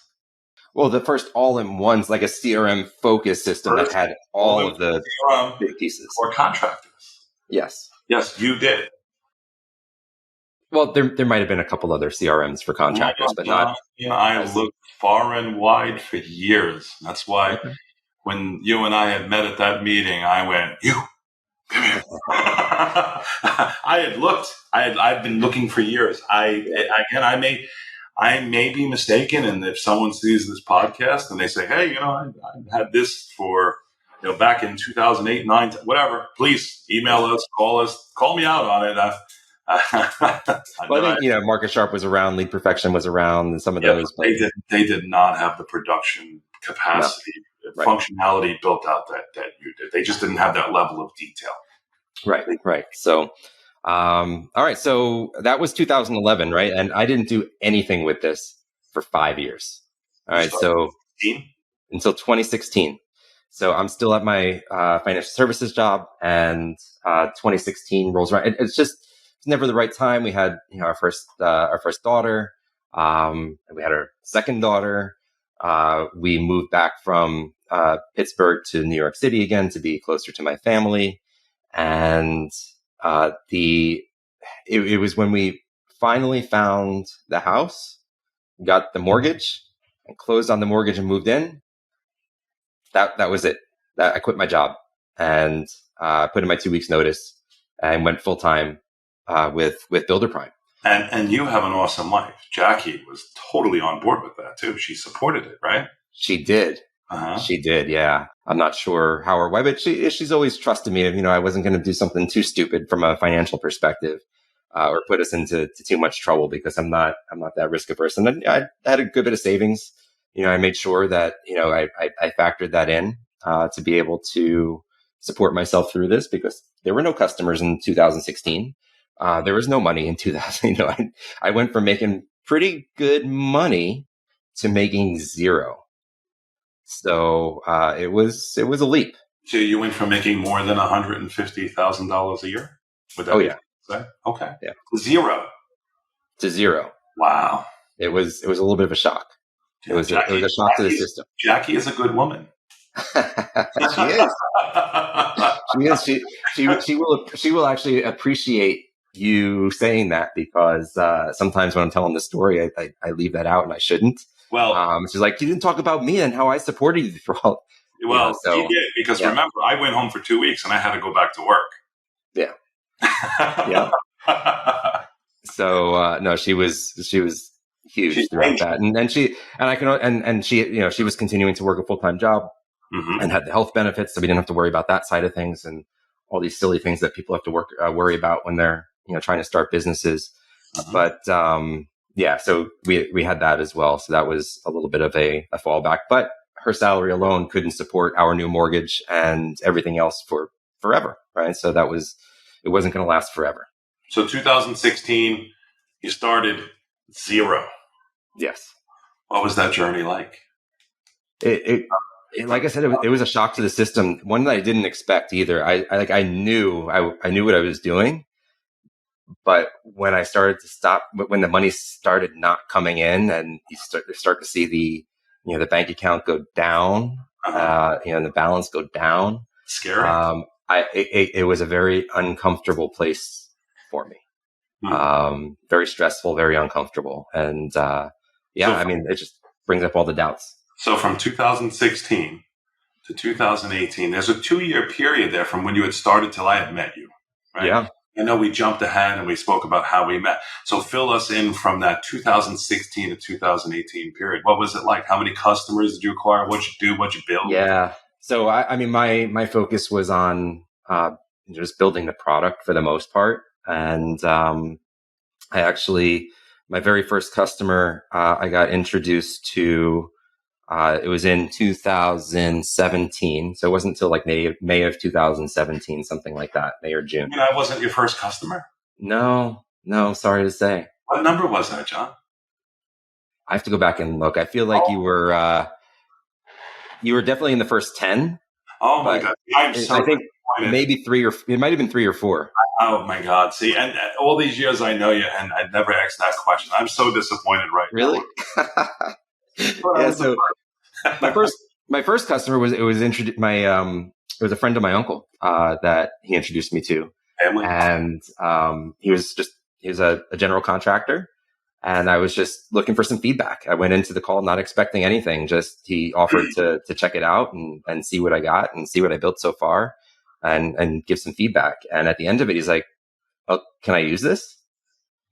Well, the first all-in-one's like a CRM focus system that had all of the CRM big pieces. For contractors. Yes. Yes, you did. Well, there might have been a couple other CRMs for contractors, but not. I looked far and wide for years. That's why when you and I had met at that meeting, I went, you. I've been looking for years. I may be mistaken, and if someone sees this podcast and they say, "Hey, I had this for back in 2008, 9, whatever," please email us, call me out on it. Well, I think Market Sharp was around, Lead Perfection was around, and some of those. But they did not have the production capacity, functionality built out that you did. They just didn't have that level of detail. Right. So. All right. So that was 2011, right? And I didn't do anything with this for 5 years. All right. So until 2016. So I'm still at my financial services job, and 2016 rolls around. It's never the right time. We had our first daughter. And we had our second daughter. We moved back from Pittsburgh to New York City again to be closer to my family, and it was when we finally found the house, got the mortgage, and closed on the mortgage and moved in. That was it. I quit my job and put in my 2 weeks notice and went full time with Builder Prime. And you have an awesome wife. Jackie was totally on board with that too. She supported it, right? She did. She did, yeah. I'm not sure how or why, but she's always trusted me. I wasn't going to do something too stupid from a financial perspective, or put us into too much trouble, because I'm not that risk averse. And I had a good bit of savings. I made sure that I factored that in to be able to support myself through this, because there were no customers in 2016. There was no money in 2000. I went from making pretty good money to making zero. So it was a leap. So you went from making more than $150,000 a year? Yeah. Okay. Yeah. To zero. Wow. It was a little bit of a shock. It was a shock to the system. Jackie is a good woman. She is. She will actually appreciate you saying that, because sometimes when I'm telling the story, I leave that out, and I shouldn't. Well, she's like, you didn't talk about me and how I supported you through all. Well, you did, because remember, I went home for 2 weeks and I had to go back to work. Yeah. Yeah. So no, she was huge throughout that, and she was continuing to work a full-time job, and had the health benefits, so we didn't have to worry about that side of things and all these silly things that people have to worry about when they're trying to start businesses. But so we had that as well. So that was a little bit of a fallback, but her salary alone couldn't support our new mortgage and everything else for forever. Right. So it wasn't going to last forever. So 2016, you started zero. Yes. What was that journey like? Like I said, it was a shock to the system. One that I didn't expect either. I knew what I was doing, but when I started to stop, when the money started not coming in, and you start to see the bank account go down, and the balance go down. Scary. It was a very uncomfortable place for me. Very stressful, very uncomfortable, and it just brings up all the doubts. So from 2016 to 2018, there's a 2-year period there from when you had started till I had met you, right? Yeah. I know we jumped ahead and we spoke about how we met. So fill us in from that 2016 to 2018 period. What was it like? How many customers did you acquire? What'd you do? What'd you build? Yeah. So my focus was on just building the product for the most part, and I actually, my very first customer, I got introduced to. It was in 2017, so it wasn't until like May of 2017, something like that, May or June. And I wasn't your first customer? No, sorry to say. What number was that, John? I have to go back and look. I feel like you were definitely in the first 10. Oh my God! I think maybe it might have been 3 or 4. Oh my God! See, and all these years I know you, and I never asked that question. I'm so disappointed right now. Really? Yeah. So my first customer was it was a friend of my uncle that he introduced me to. Family. And he was a general contractor, and I was just looking for some feedback. I went into the call not expecting anything. Just he offered to check it out and see what I got and see what I built so far, and give some feedback. And at the end of it, he's like, "Oh, can I use this?"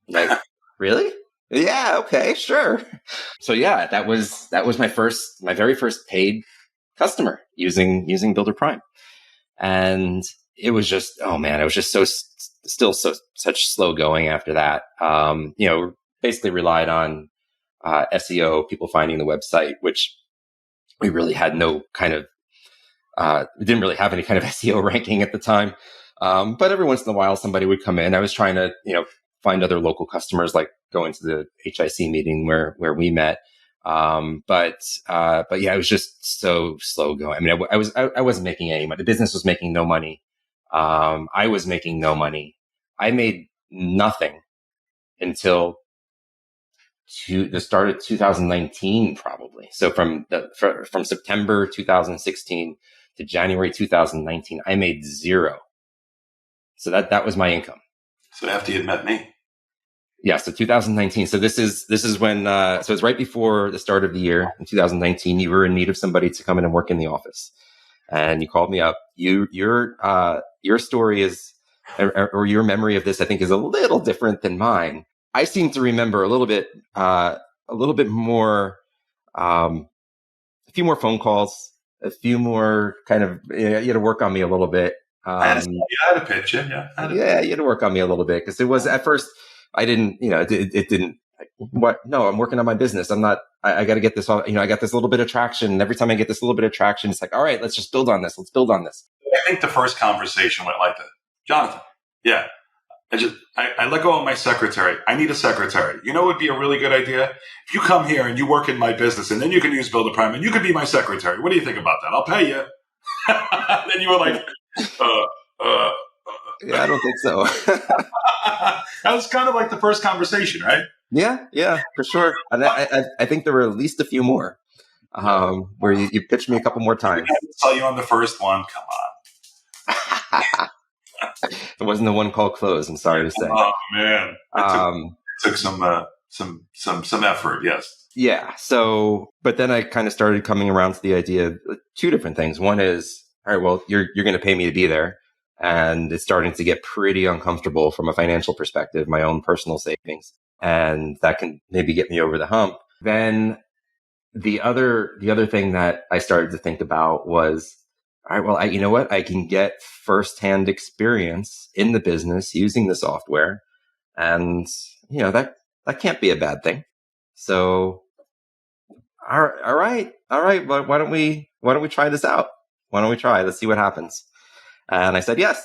I'm like, really? Yeah, okay, sure. So yeah, that was my very first paid customer using Builder Prime. And it was just, oh man, it was just such slow going after that. Basically relied on SEO, people finding the website, which we really had no kind of, we didn't really have any kind of SEO ranking at the time. But every once in a while, somebody would come in. I was trying to, find other local customers, like going to the HIC meeting where we met. But yeah, it was just so slow going. I mean, I wasn't making any money. The business was making no money. I was making no money. I made nothing until the start of 2019, probably. So from September 2016 to January 2019, I made zero. So that was my income. So after you had met me. Yeah, so 2019. So this is when so it's right before the start of the year in 2019. You were in need of somebody to come in and work in the office, and you called me up. Your story is, or your memory of this, I think, is a little different than mine. I seem to remember a little bit more, a few more phone calls, a few more kind of, you had to work on me a little bit. I had a pitch, yeah. You had to work on me a little bit, because it was at first. I didn't, it didn't, no, I'm working on my business. I'm not, I got to get this all, I got this little bit of traction. And every time I get this little bit of traction, it's like, all right, let's just build on this. Let's build on this. I think the first conversation went like that. Jonathan, yeah, I let go of my secretary. I need a secretary. You know, it would be a really good idea if you come here and you work in my business, and then you can use Builder Prime and you can be my secretary. What do you think about that? I'll pay you. Then you were like, yeah, I don't think so. That was kind of like the first conversation, right? Yeah, for sure. And I think there were at least a few more where you pitched me a couple more times. I saw you on the first one. Come on. It wasn't the one call close. I'm sorry to say. Oh man, it took some effort. Yes. Yeah. So, but then I kind of started coming around to the idea of two different things. One is, all right, well, you're going to pay me to be there. And it's starting to get pretty uncomfortable from a financial perspective, my own personal savings. And that can maybe get me over the hump. Then the other thing that I started to think about was, all right, well, you know what? I can get firsthand experience in the business using the software. And, that can't be a bad thing. So, all right. Well, why don't we try this out? Why don't we try? Let's see what happens. And I said yes.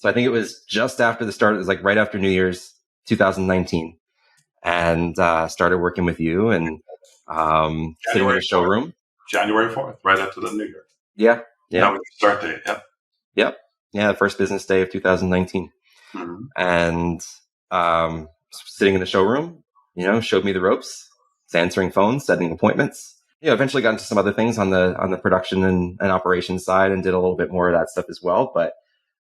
So I think it was just after the start. It was like right after New Year's 2019, and started working with you and sitting in January a 4th. showroom. January 4th, right after the New Year. Yeah. That was the start date. Yep. Yep. Yeah. The first business day of 2019. Mm-hmm. And sitting in the showroom, showed me the ropes, answering phones, setting appointments. Eventually got into some other things on the production and operations side, and did a little bit more of that stuff as well. But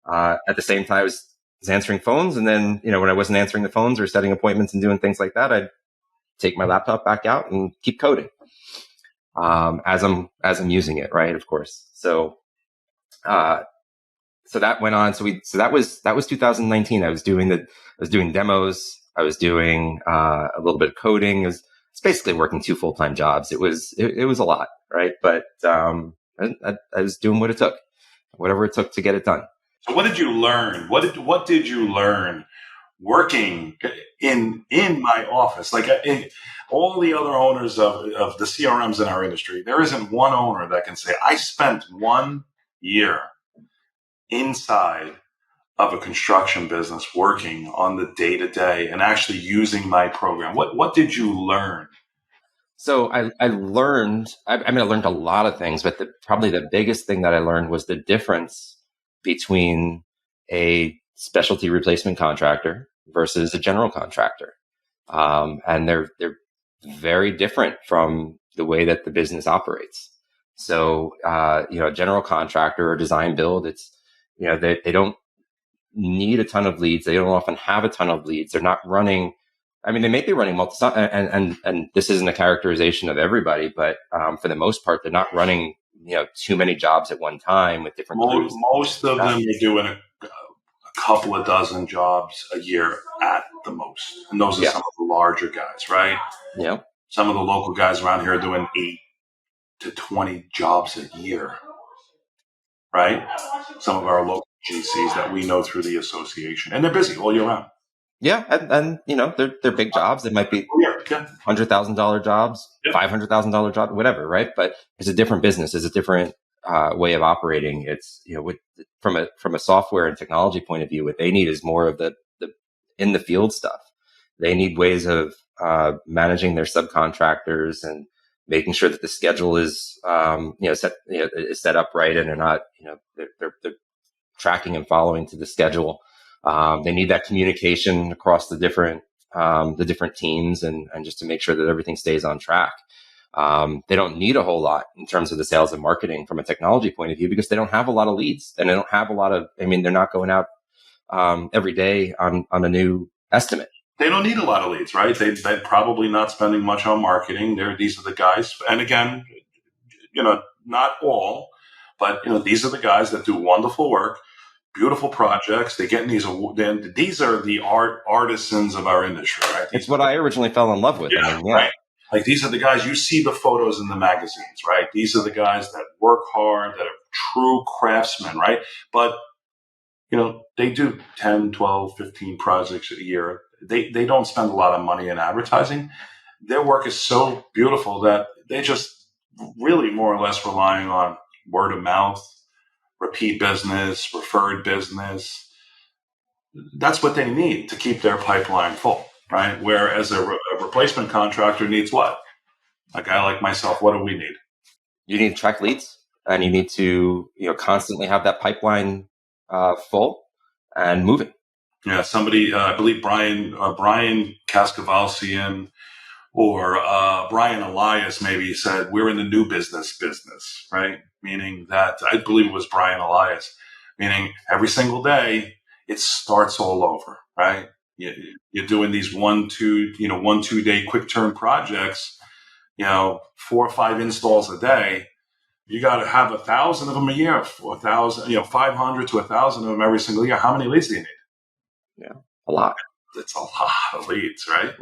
at the same time, I was answering phones, and then when I wasn't answering the phones or setting appointments and doing things like that, I'd take my laptop back out and keep coding as I'm using it, right? Of course. So that went on. So that was 2019. I was doing demos. I was doing a little bit of coding. It's basically working 2 full-time jobs. It was a lot, right? But I was doing what it took, whatever it took to get it done. So what did you learn? What did you learn working in my office? Like all the other owners of the CRMs in our industry, there isn't one owner that can say, I spent 1 year inside of a construction business working on the day-to-day and actually using my program. What did you learn? So I learned, I learned a lot of things, but probably the biggest thing that I learned was the difference between a specialty replacement contractor versus a general contractor. And they're very different from the way that the business operates. So, a general contractor or design build, it's, they don't need a ton of leads. They don't often have a ton of leads. They're not running. I mean, they may be running multiple, and this isn't a characterization of everybody, but for the most part, they're not running, too many jobs at one time with different crews. Most of them are doing a couple of dozen jobs a year at the most, and those are some of the larger guys, right? Yeah. Some of the local guys around here are doing 8 to 20 jobs a year, right? Some of our local GCs that we know through the association, and they're busy all year round. Yeah, and they're big jobs. They might be $100,000 jobs, $500,000 jobs, whatever, right? But it's a different business. It's a different way of operating. It's from a software and technology point of view, what they need is more of the in the field stuff. They need ways of managing their subcontractors and making sure that the schedule is is set up right, and they're not they're tracking and following to the schedule. They need that communication across the different teams and just to make sure that everything stays on track. They don't need a whole lot in terms of the sales and marketing from a technology point of view because they don't have a lot of leads and they don't have a lot of, they're not going out every day on a new estimate. They don't need a lot of leads, right? They're probably not spending much on marketing. These are the guys. And again, not all, but these are the guys that do wonderful work. Beautiful projects. They get in these are the artisans of our industry, right? It's what I originally fell in love with. Right. Like these are the guys, you see the photos in the magazines, right? These are the guys that work hard, that are true craftsmen, right? But, they do 10, 12, 15 projects a year. They don't spend a lot of money in advertising. Their work is so beautiful that they just really more or less relying on word of mouth, repeat business, referred business. That's what they need to keep their pipeline full, right? Whereas a replacement contractor needs what? A guy like myself, what do we need? You need to track leads, and you need to constantly have that pipeline full and moving. Yeah, somebody, I believe Brian Kaskavalsian or Brian Elias maybe said, we're in the new business, right? Meaning that, I believe it was Brian Elias, meaning every single day it starts all over, right? You're doing these 1-2 day quick turn projects, 4 or 5 installs a day. You got to have 1,000 of them a year, 1,000, 500 to 1,000 of them every single year. How many leads do you need? Yeah, a lot. It's a lot of leads, right?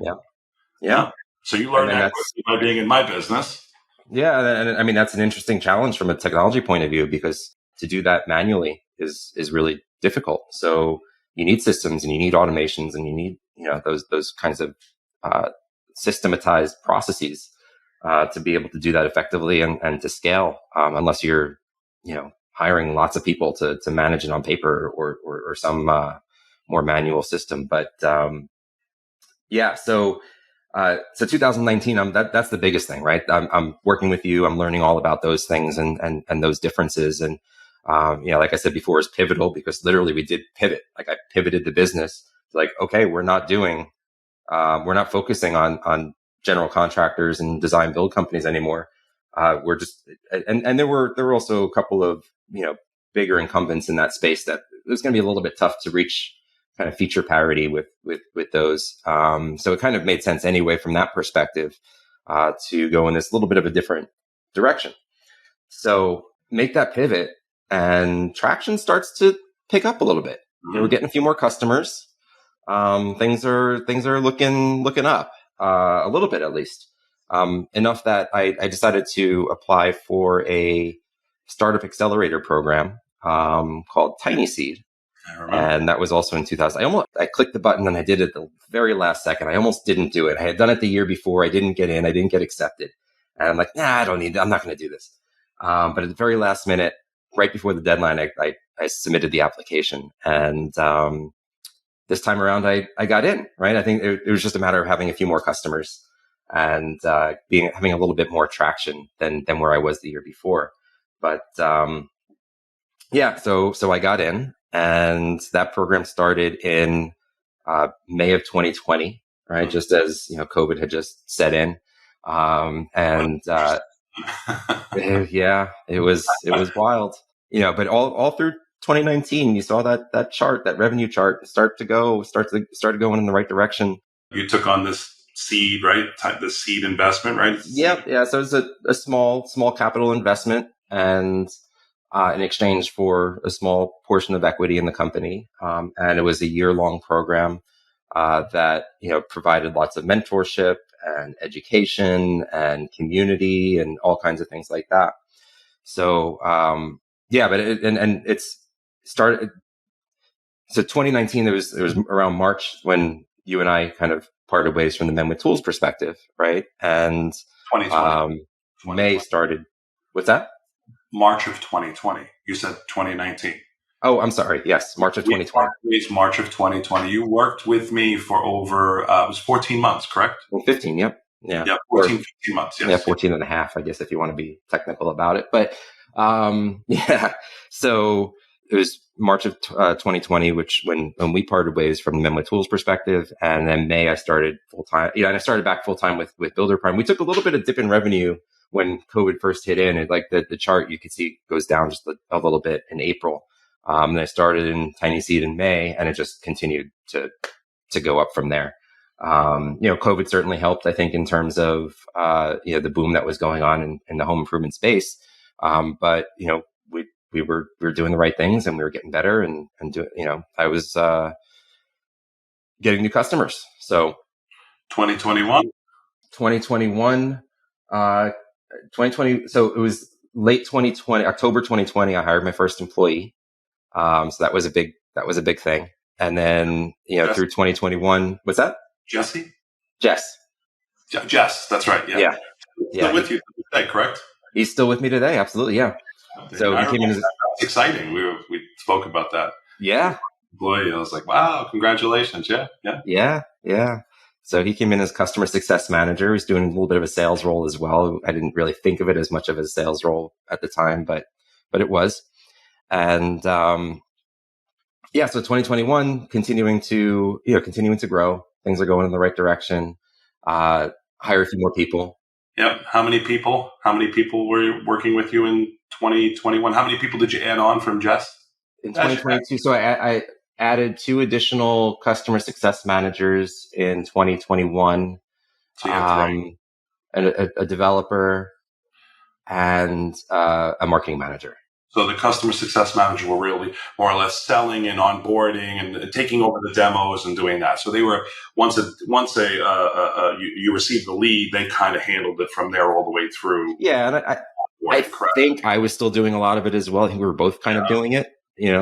Yeah. So you learn that by being in my business. Yeah, and that's an interesting challenge from a technology point of view because to do that manually is really difficult. So you need systems and you need automations and you need those kinds of systematized processes to be able to do that effectively and to scale. Unless you're hiring lots of people to manage it on paper or some more manual system. But yeah, so 2019, that's the biggest thing, right? I'm working with you. I'm learning all about those things and those differences. And like I said before, it's pivotal because literally we did pivot. Like I pivoted the business. Like, okay, we're not focusing on general contractors and design build companies anymore. We're just, and there were also a couple of, bigger incumbents in that space that it was going to be a little bit tough to reach kind of feature parity with those. So it kind of made sense anyway from that perspective, to go in this little bit of a different direction. So make that pivot and traction starts to pick up a little bit. We're getting a few more customers. Things are looking up, a little bit at least. Enough that I decided to apply for a startup accelerator program, called Tiny Seed. And that was also in 2000. I clicked the button and I did it the very last second. I almost didn't do it. I had done it the year before. I didn't get in. I didn't get accepted. And I'm like, I'm not going to do this. But at the very last minute, right before the deadline, I submitted the application. And this time around, I got in, right? I think it was just a matter of having a few more customers and having a little bit more traction than where I was the year before. But yeah, so I got in. And that program started in May of 2020, right? Just as COVID had just set in, yeah, it was wild, But all through 2019, you saw that chart, that revenue chart, started going in the right direction. You took on this seed, right? The seed investment, right? Yep, yeah. So it's a small capital investment, and in exchange for a small portion of equity in the company. And it was a year-long program that provided lots of mentorship and education and community and all kinds of things like that. So but it's started. So 2019, it was around March when you and I kind of parted ways from the Men with Tools perspective, right? And 2020. May started. What's that? March of 2020. You said 2019. Oh, I'm sorry. Yes, March of 2020. March of 2020. You worked with me for over, it was 14 months, correct? Well, 15, yep. Yeah. Yeah, 15 months, yes. Yeah, 14 and a half, I guess, if you want to be technical about it. But yeah, so it was March of 2020, which when we parted ways from the Men with Tools perspective. And then May, I started full-time. And I started back full-time with Builder Prime. We took a little bit of dip in revenue when COVID first hit in. Like the chart you could see goes down just a little bit in April. And I started in Tiny Seed in May, and it just continued to go up from there. COVID certainly helped, I think, in terms of the boom that was going on in the home improvement space. But we were doing the right things, and we were getting better, and I was getting new customers. So 2021. 2020. So it was late 2020, October 2020. I hired my first employee. So that was a big thing. And then, through 2021, what's that? Jesse? Jess. Jess. That's right. Yeah. Yeah. Still with you today, correct? He's still with me today. Absolutely. Yeah. So he came in that's exciting. We spoke about that. Yeah. Boy, I was like, wow, congratulations. Yeah. Yeah. Yeah. Yeah. So he came in as customer success manager. He's doing a little bit of a sales role as well. I didn't really think of it as much of a sales role at the time, but it was. And, so 2021, continuing to grow. Things are going in the right direction. Hire a few more people. Yep. How many people were working with you in 2021? How many people did you add on from Jess? In 2022, so I added 2 additional customer success managers in 2021, So and a developer and a marketing manager. So the customer success manager were really more or less selling and onboarding and taking over the demos and doing that. So they were once you received the lead, they kind of handled it from there all the way through. Yeah, and I think I was still doing a lot of it as well. I think we were both kind of doing it,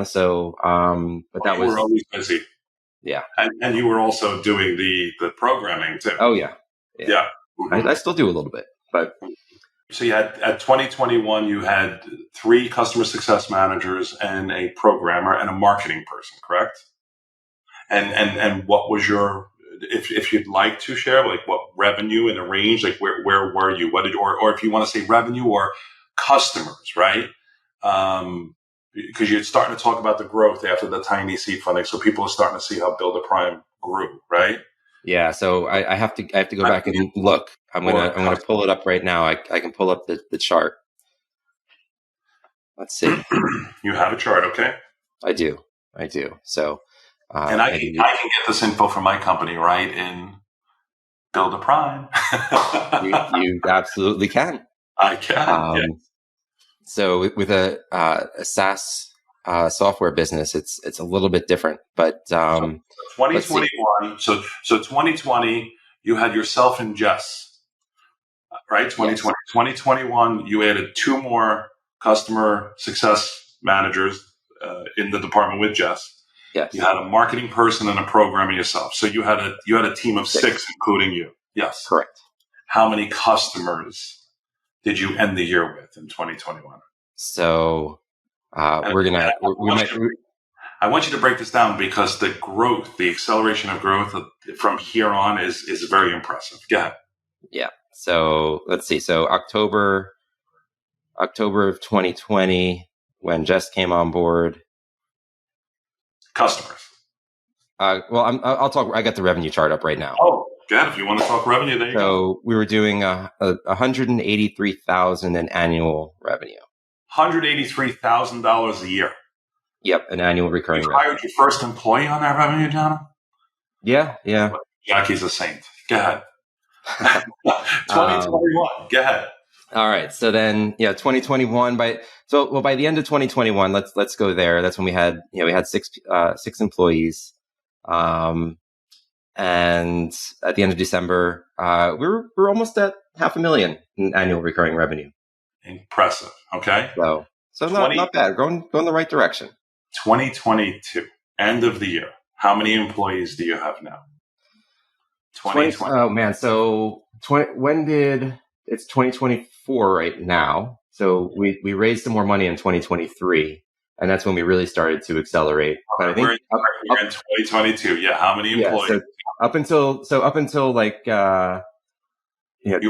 So, but that was. You were always busy. Yeah, and you were also doing the programming too. Oh yeah. Yeah. I still do a little bit, but So you had at 2021, you had 3 customer success managers and a programmer and a marketing person, correct? And what was your, if you'd like to share, like what revenue in a range, like where were you? What did, or if you want to say revenue or customers, right? Because you're starting to talk about the growth after the tiny seed funding, so people are starting to see how Build a Prime grew, right? Yeah, so I have to go back and look. I'm gonna pull it up right now. I can pull up the chart. Let's see. You have a chart, okay? I do. So, and I can get this info from my company, right? In Build a Prime. you absolutely can. I can. Yeah. So with a SaaS software business, it's a little bit different. But 2021. So 2020, you had yourself and Jess, right? 2020, yes. 2021, you added 2 more customer success managers in the department with Jess. Yes. You had a marketing person and a programmer yourself. So you had a team of 6, including you. Yes. Correct. How many customers did you end the year with in 2021? So I want you to break this down because the growth, the acceleration of growth from here on is very impressive. Go ahead. Yeah. So let's see. So October of 2020, when Jess came on board. Customers. I'll talk. I got the revenue chart up right now. Oh, good. If you want to talk revenue, there you go. So we were doing $183,000 in annual revenue. $183,000 a year. Yep, an annual recurring revenue. You hired your first employee on that revenue, John? Yeah. Jackie's a saint. Go ahead. 2021. Go ahead. All right. So then, 2021. By the end of 2021, let's go there. That's when we had 6 employees. And at the end of December, we're almost at $500,000 in annual recurring revenue. Impressive. Okay. So not bad. Going the right direction. 2022, end of the year. How many employees do you have now? 2020. Oh man. So it's 2024 right now. So we raised some more money in 2023, and that's when we really started to accelerate. But I think we're in 2022. Yeah. How many employees? So up until like you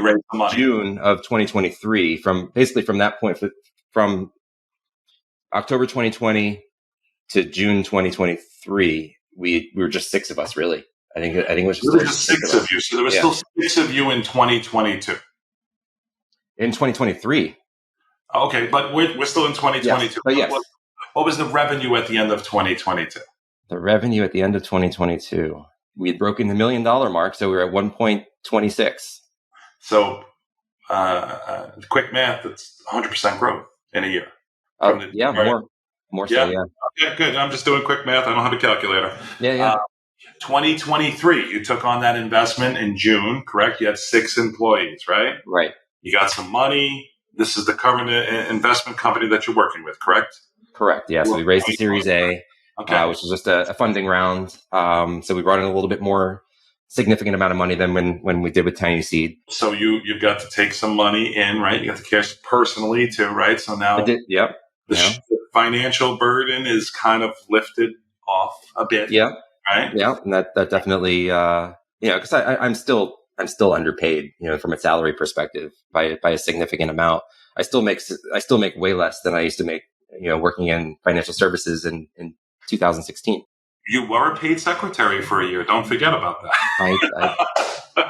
raised the money. June of 2023. From that point, from October 2020 to June 2023, we were just 6 of us, really. I think it was just 6 of you. So there was still 6 of you in 2022. In 2023. Okay, but we're still in 2022. Yes, but yes. What was the revenue at the end of 2022? The revenue at the end of 2022, we had broken the $1 million mark, so we were at 1.26. So, quick math, that's 100% growth in a year. More so, yeah. Okay, good. I'm just doing quick math. I don't have a calculator. Yeah. 2023, you took on that investment in June, correct? You had 6 employees, right? Right. You got some money. This is the current investment company that you're working with, correct? Correct. Yeah. So we raised the Series A, which was just a funding round. So we brought in a little bit more significant amount of money than when we did with Tiny Seed. So you've got to take some money in, right? You got to cash personally too, right? So now I did. Yep. The financial burden is kind of lifted off a bit. Yeah. Right. Yeah. And that definitely, because I'm still underpaid, from a salary perspective by a significant amount. I still make way less than I used to make, working in financial services in 2016. You were a paid secretary for a year. Don't forget about that.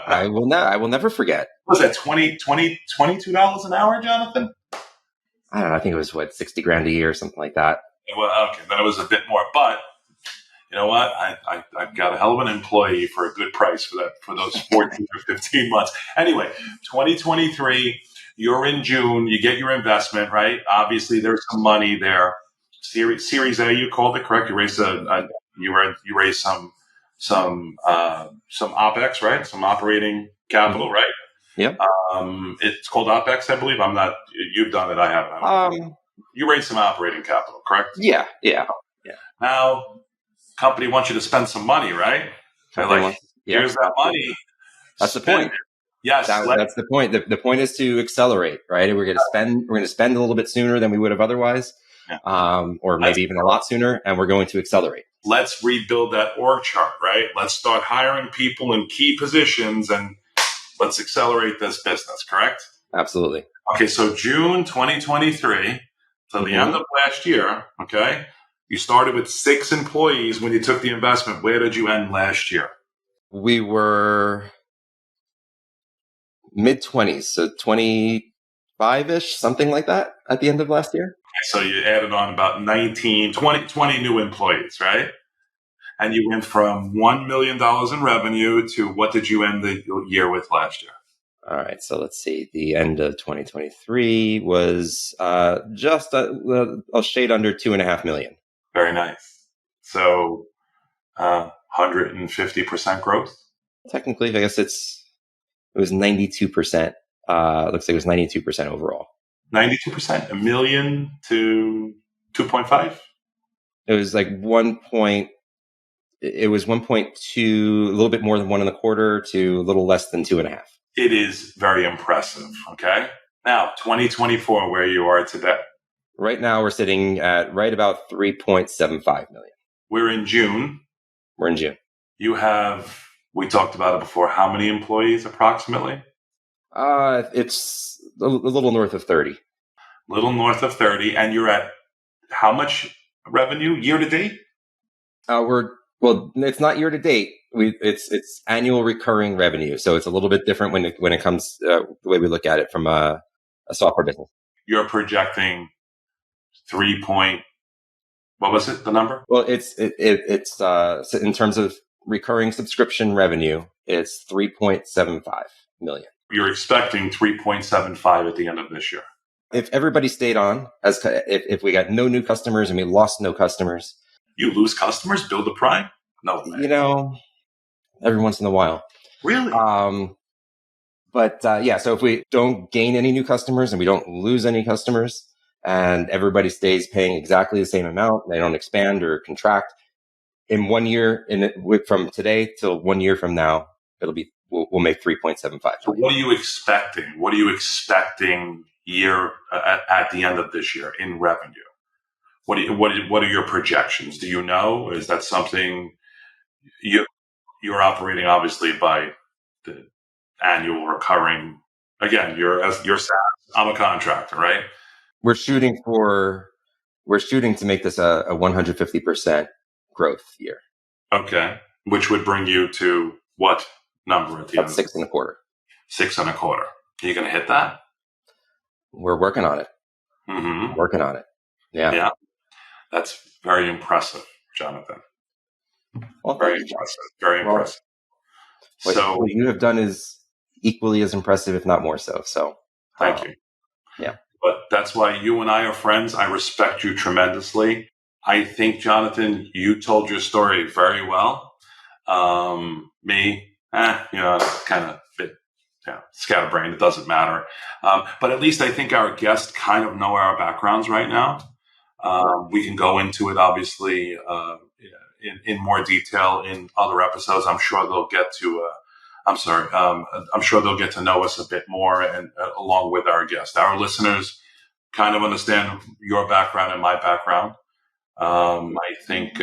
I will never forget. Was that $22 an hour, Jonathan? I don't know. I think it was $60,000 a year or something like that. Well, okay, then it was a bit more. But you know what? I've got a hell of an employee for a good price for those 14 or 15 months. Anyway, 2023, you're in June. You get your investment, right? Obviously, there's some money there. Series A, you called it, correct? You raised you raised some OpEx, right? Some operating capital, right? Yeah. It's called OpEx, I believe. I'm not. You've done it. I haven't. You raised some operating capital, correct? Yeah. Now, company wants you to spend some money, right? They're like, here's that money. That's the point. Yes. That's the point. The point is to accelerate, right? We're going to spend a little bit sooner than we would have otherwise, or maybe even a lot sooner, and we're going to accelerate. Let's rebuild that org chart, right? Let's start hiring people in key positions and let's accelerate this business, correct? Absolutely. Okay, so June 2023 to the end of last year, okay, you started with 6 employees when you took the investment. Where did you end last year? We were mid-20s, so 25-ish, something like that at the end of last year. So you added on about 20 new employees, right? And you went from $1 million in revenue to what did you end the year with last year? All right, so let's see. The end of 2023 was just a shade under 2.5 million. Very nice. So 150% growth? Technically, I guess it was 92%. Looks like it was 92% overall. 92%? $1 million to 2.5? It was like 1.2, a little bit more than 1.25 to a little less than 2.5. It is very impressive. Okay. Now, 2024, where you are today. Right now, we're sitting at right about 3.75 million. We're in June. We're in June. You have, we talked about it before, how many employees approximately? It's a little north of 30. Little north of 30. And you're at how much revenue year to date? Well, it's not year to date. It's annual recurring revenue. So it's a little bit different when it comes the way we look at it from a software business. You're projecting what was it, the number? Well, it's in terms of recurring subscription revenue, it's 3.75 million. You're expecting 3.75 at the end of this year. If everybody stayed on, if we got no new customers and we lost no customers. You lose customers, build the prime? No, man. Every once in a while. Really? So if we don't gain any new customers and we don't lose any customers and everybody stays paying exactly the same amount, they don't expand or contract, in 1 year, from today till 1 year from now, we'll make 3.75. So what are you expecting? What are you expecting at the end of this year in revenue? What are your projections? Do you know? Is that something you're operating obviously by the annual recurring? Again, you're SaaS. I'm a contractor, right? We're shooting to make this a 150% growth year. Okay, which would bring you to what number at the end? 6.25. 6.25. Are you going to hit that? We're working on it. Mm-hmm. Working on it. Yeah. That's very impressive, Jonathan. Well, very impressive. Very impressive. What you have done is equally as impressive, if not more so. So thank you. Yeah. But that's why you and I are friends. I respect you tremendously. I think, Jonathan, you told your story very well. Me, kind of bit scatterbrained. It doesn't matter. But at least I think our guests kind of know our backgrounds right now. We can go into it, obviously, in more detail in other episodes. I'm sure they'll get to. I'm sure they'll get to know us a bit more, and along with our guests, our listeners kind of understand your background and my background. I think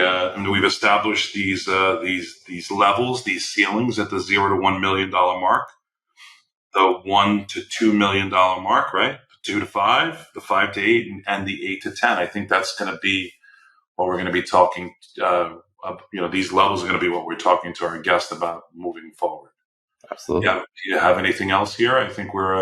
we've established these levels, these ceilings at the $0 to $1 million mark, the $1 to $2 million mark, right? 2 to 5, the 5 to 8, and the 8 to 10. I think that's going to be what we're going to be talking. These levels are going to be what we're talking to our guests about moving forward. Absolutely. Yeah. Do you have anything else here? I think we're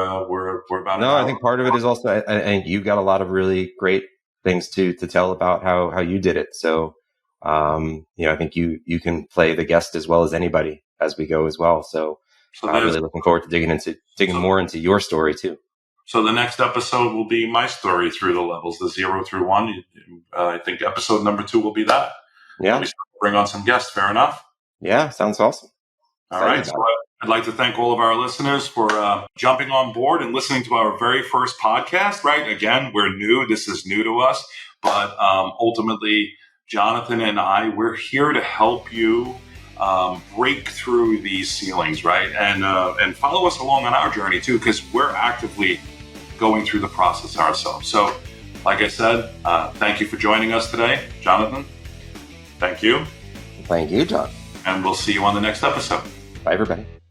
about. No, I think part of it is also, I think you've got a lot of really great things to tell about how you did it. So, I think you can play the guest as well as anybody as we go as well. So I'm really looking forward to digging more into your story too. So the next episode will be my story through the levels, the 0 through 1. I think episode number 2 will be that. Yeah. We bring on some guests. Fair enough. Yeah. Sounds awesome. All right. So I'd like to thank all of our listeners for jumping on board and listening to our very first podcast, right? Again, we're new. This is new to us. But ultimately, Jonathan and I, we're here to help you break through these ceilings, right? And follow us along on our journey too, because we're actively going through the process ourselves. So, like I said, thank you for joining us today, Jonathan. Thank you. Thank you, John. And we'll see you on the next episode. Bye, everybody.